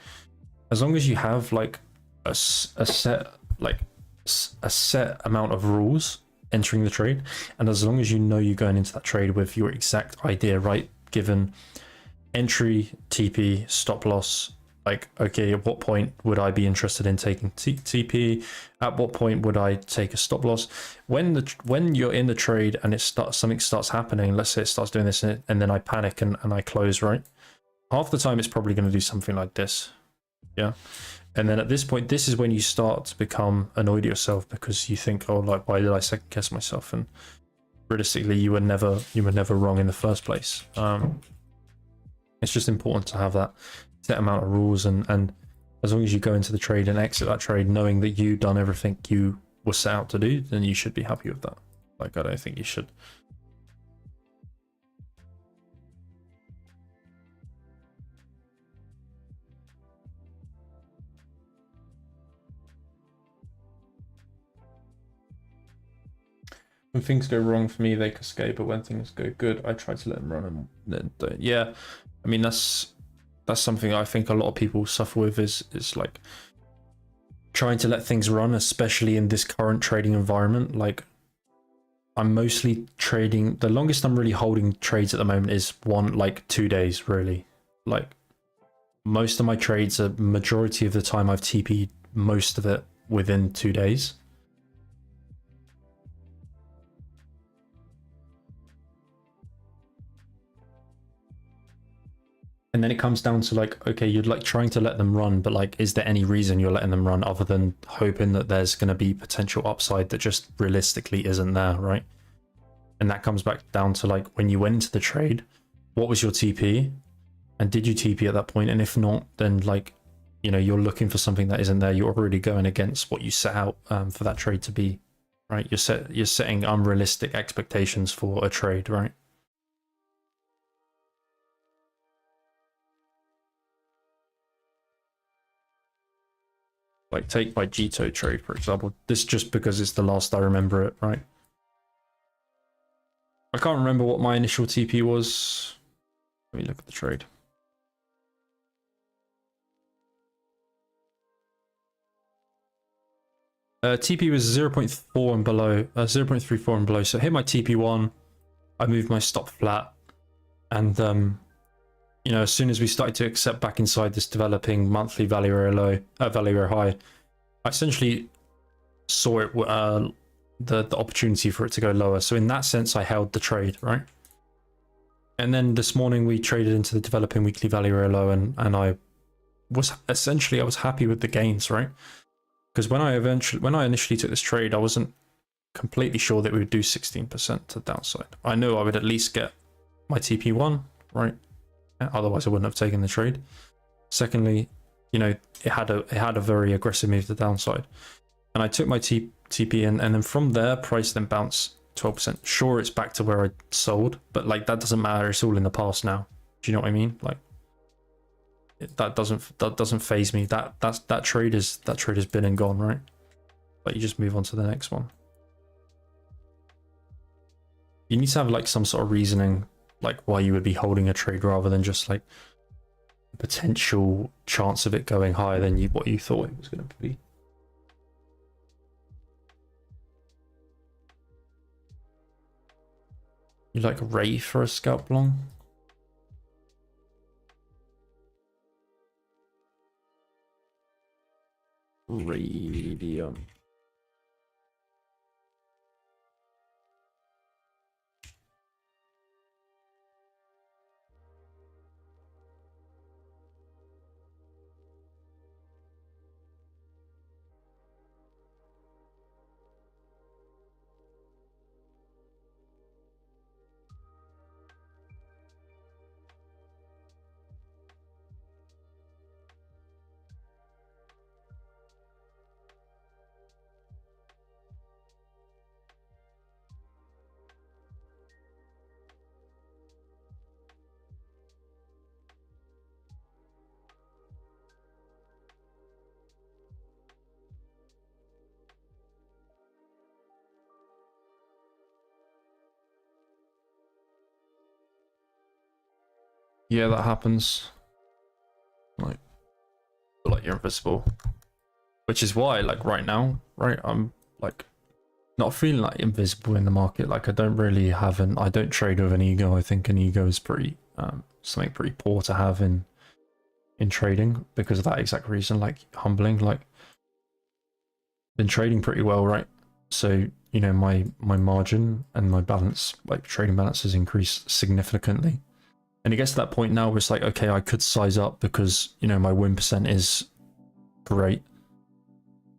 as long as you have like a set amount of rules entering the trade, and as long as you know you're going into that trade with your exact idea, right? Given entry, TP, stop loss, like, okay, at what point would I be interested in taking TP? At what point would I take a stop loss? When you're in the trade and something starts happening, let's say it starts doing this and then I panic and I close, right? Half the time it's probably going to do something like this, yeah. And then at this point, this is when you start to become annoyed at yourself because you think, oh, like, why did I second guess myself? And realistically, you were never wrong in the first place. It's just important to have that set amount of rules, and as long as you go into the trade and exit that trade knowing that you've done everything you was set out to do, then you should be happy with that. Like, I don't think you should. When things go wrong for me, they cascade, but when things go good, I try to let them run and then don't. Yeah, I mean, that's something I think a lot of people suffer with, is like trying to let things run, especially in this current trading environment. Like, I'm mostly trading, the longest I'm really holding trades at the moment is 2 days, really. Like, most of my trades, a majority of the time I've TP'd most of it within 2 days. And then it comes down to like, okay, you're like trying to let them run, but like, is there any reason you're letting them run other than hoping that there's going to be potential upside that just realistically isn't there, right? And that comes back down to like, when you went into the trade, what was your TP? And did you TP at that point? And if not, then like, you know, you're looking for something that isn't there. You're already going against what you set out for that trade to be, right? You're setting unrealistic expectations for a trade, right? Like, take my Jito trade, for example. This just because it's the last I remember it, right? I can't remember what my initial TP was. Let me look at the trade. TP was 0.4 and below, 0.34 and below. So I hit my TP1, I moved my stop flat, and you know, as soon as we started to accept back inside this developing monthly value area low, value area high, I essentially saw it the opportunity for it to go lower. So in that sense, I held the trade, right? And then this morning we traded into the developing weekly value area low, and I was happy with the gains, right? Because when I initially took this trade, I wasn't completely sure that we would do 16% to the downside. I knew I would at least get my TP1, right? Otherwise I wouldn't have taken the trade. Secondly, you know, it had a very aggressive move to the downside, and I took my TP in, and then from there price then bounced 12%. Sure, it's back to where I sold, but like, that doesn't matter. It's all in the past now. Do you know what I mean? Like, that doesn't phase me. That trade has been and gone, right? But you just move on to the next one. You need to have like some sort of reasoning, like why you would be holding a trade, rather than just like the potential chance of it going higher than what you thought it was going to be. You like Ray for a scalp long? Radium. Yeah, that happens. Like, feel like you're invisible, which is why, like right now, right, I'm like not feeling like invisible in the market. Like, I don't trade with an ego. I think an ego is pretty something pretty poor to have in trading, because of that exact reason. Like, humbling. Like, been trading pretty well, right? So, you know, my margin and my balance, like trading balance, has increased significantly. And it gets to that point now where it's like, okay, I could size up because, you know, my win percent is great.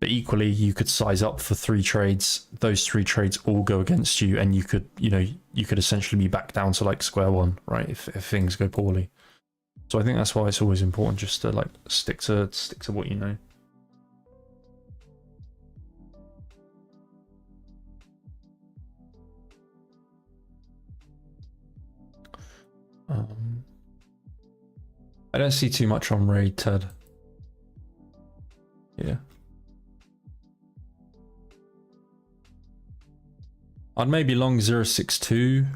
But equally, you could size up for 3 trades. Those 3 trades all go against you, and you could, you know, you could essentially be back down to like square one, right? If things go poorly. So I think that's why it's always important just to like stick to what you know. I don't see too much on Raid, Ted. Yeah. I'd maybe long 062.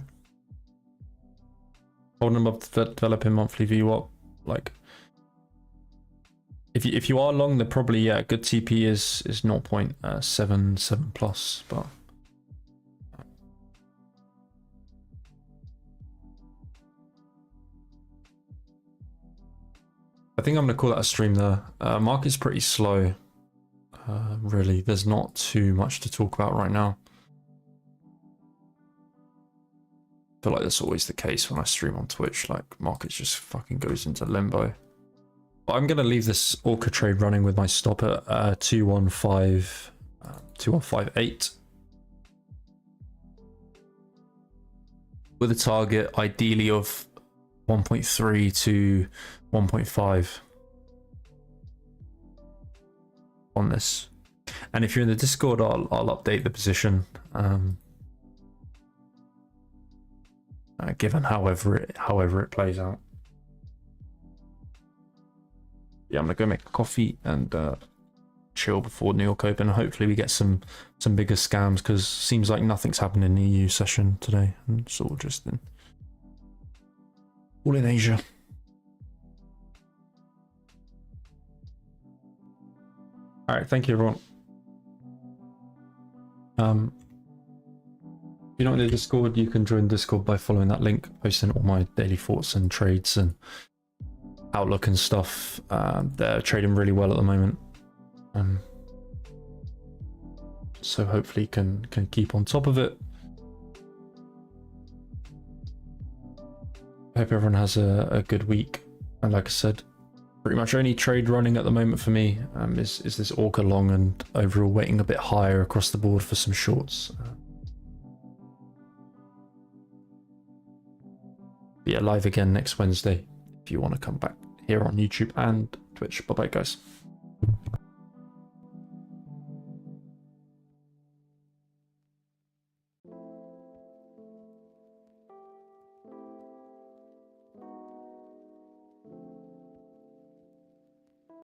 Holding them up to developing monthly VWAP. Like, if you are long, then probably, yeah, good TP is 0.77 plus, but I think I'm gonna call that a stream there. Market's pretty slow. Really, there's not too much to talk about right now. I feel like that's always the case when I stream on Twitch. Like, market just fucking goes into limbo. But I'm gonna leave this Orca trade running with my stop at 2158. With a target ideally of 1.3 to 1.5 on this. And if you're in the Discord, I'll update the position. Given however it plays out. Yeah, I'm gonna go make a coffee and chill before New York Open. Hopefully we get some bigger scams, because seems like nothing's happened in the EU session today, and it's all just all in Asia. All right, thank you everyone. If you're not in the Discord, you can join Discord by following that link, posting all my daily thoughts and trades and outlook and stuff. They're trading really well at the moment. So hopefully can keep on top of it. I hope everyone has a good week. And like I said, pretty much only trade running at the moment for me is this Orca long, and overall weighting a bit higher across the board for some shorts. Yeah, live again next Wednesday if you want to come back here on YouTube and Twitch. Bye bye guys.